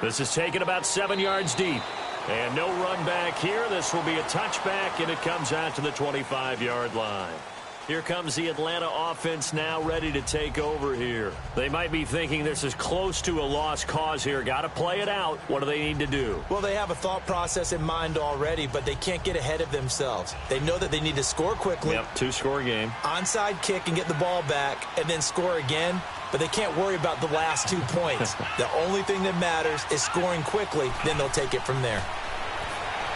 This is taken about 7 yards deep. And no run back here. This will be a touchback, and it comes out to the 25-yard line. Here comes the Atlanta offense now ready to take over here. They might be thinking this is close to a lost cause here. Got to play it out. What do they need to do? Well, they have a thought process in mind already, but they can't get ahead of themselves. They know that they need to score quickly. Yep, 2-score game. Onside kick and get the ball back and then score again, but they can't worry about the last 2 points. The only thing that matters is scoring quickly, then they'll take it from there.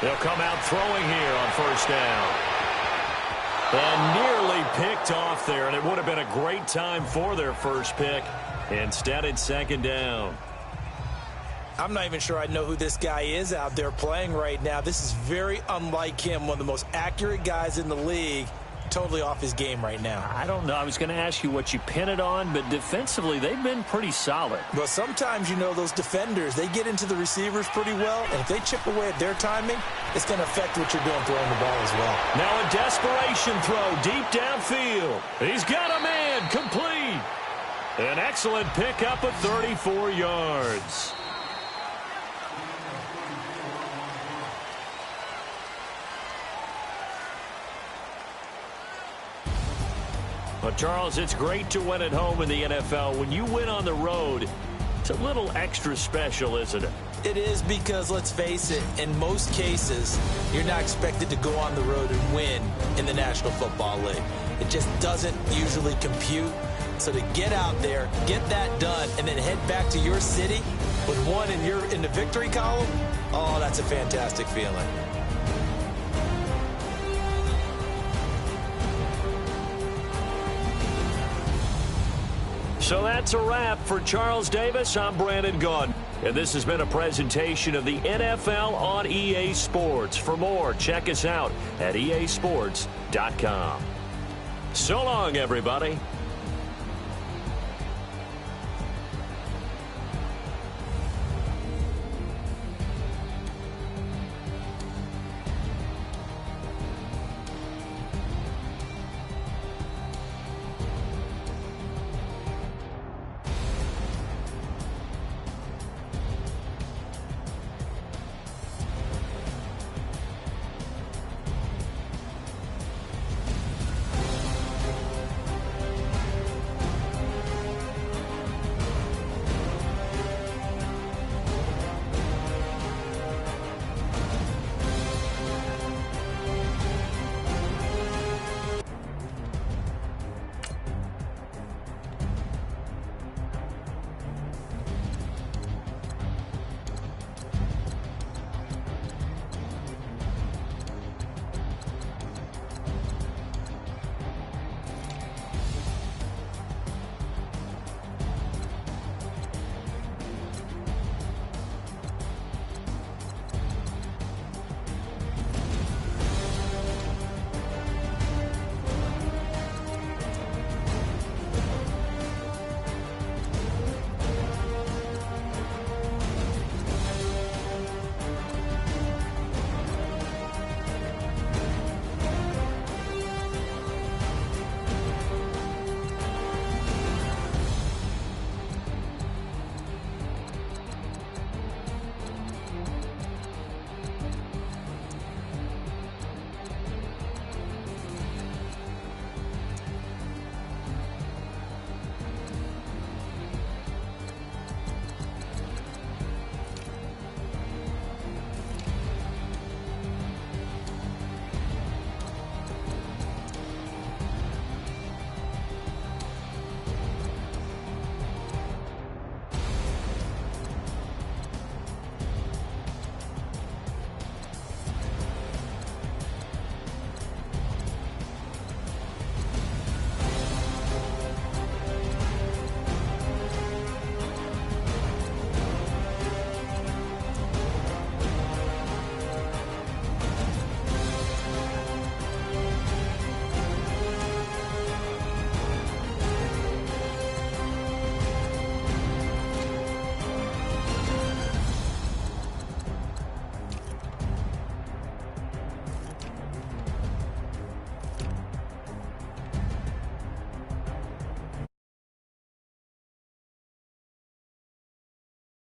They'll come out throwing here on first down. And nearly picked off there, and it would have been a great time for their first pick. Instead, it's second down. I'm not even sure I know who this guy is out there playing right now. This is very unlike him, one of the most accurate guys in the league. Totally off his game right now. I don't know. I was going to ask you what you pin it on, but defensively, they've been pretty solid. Well, sometimes, you know, those defenders, they get into the receivers pretty well, and if they chip away at their timing, it's going to affect what you're doing throwing the ball as well. Now a desperation throw deep downfield. He's got a man, complete. An excellent pickup of 34 yards. Well, Charles, it's great to win at home in the NFL. When you win on the road, it's a little extra special, isn't it? It is because, let's face it, in most cases, you're not expected to go on the road and win in the National Football League. It just doesn't usually compute. So to get out there, get that done, and then head back to your city with one in the victory column, oh, that's a fantastic feeling. So that's a wrap for Charles Davis. I'm Brandon Gunn. And this has been a presentation of the NFL on EA Sports. For more, check us out at easports.com. So long, everybody.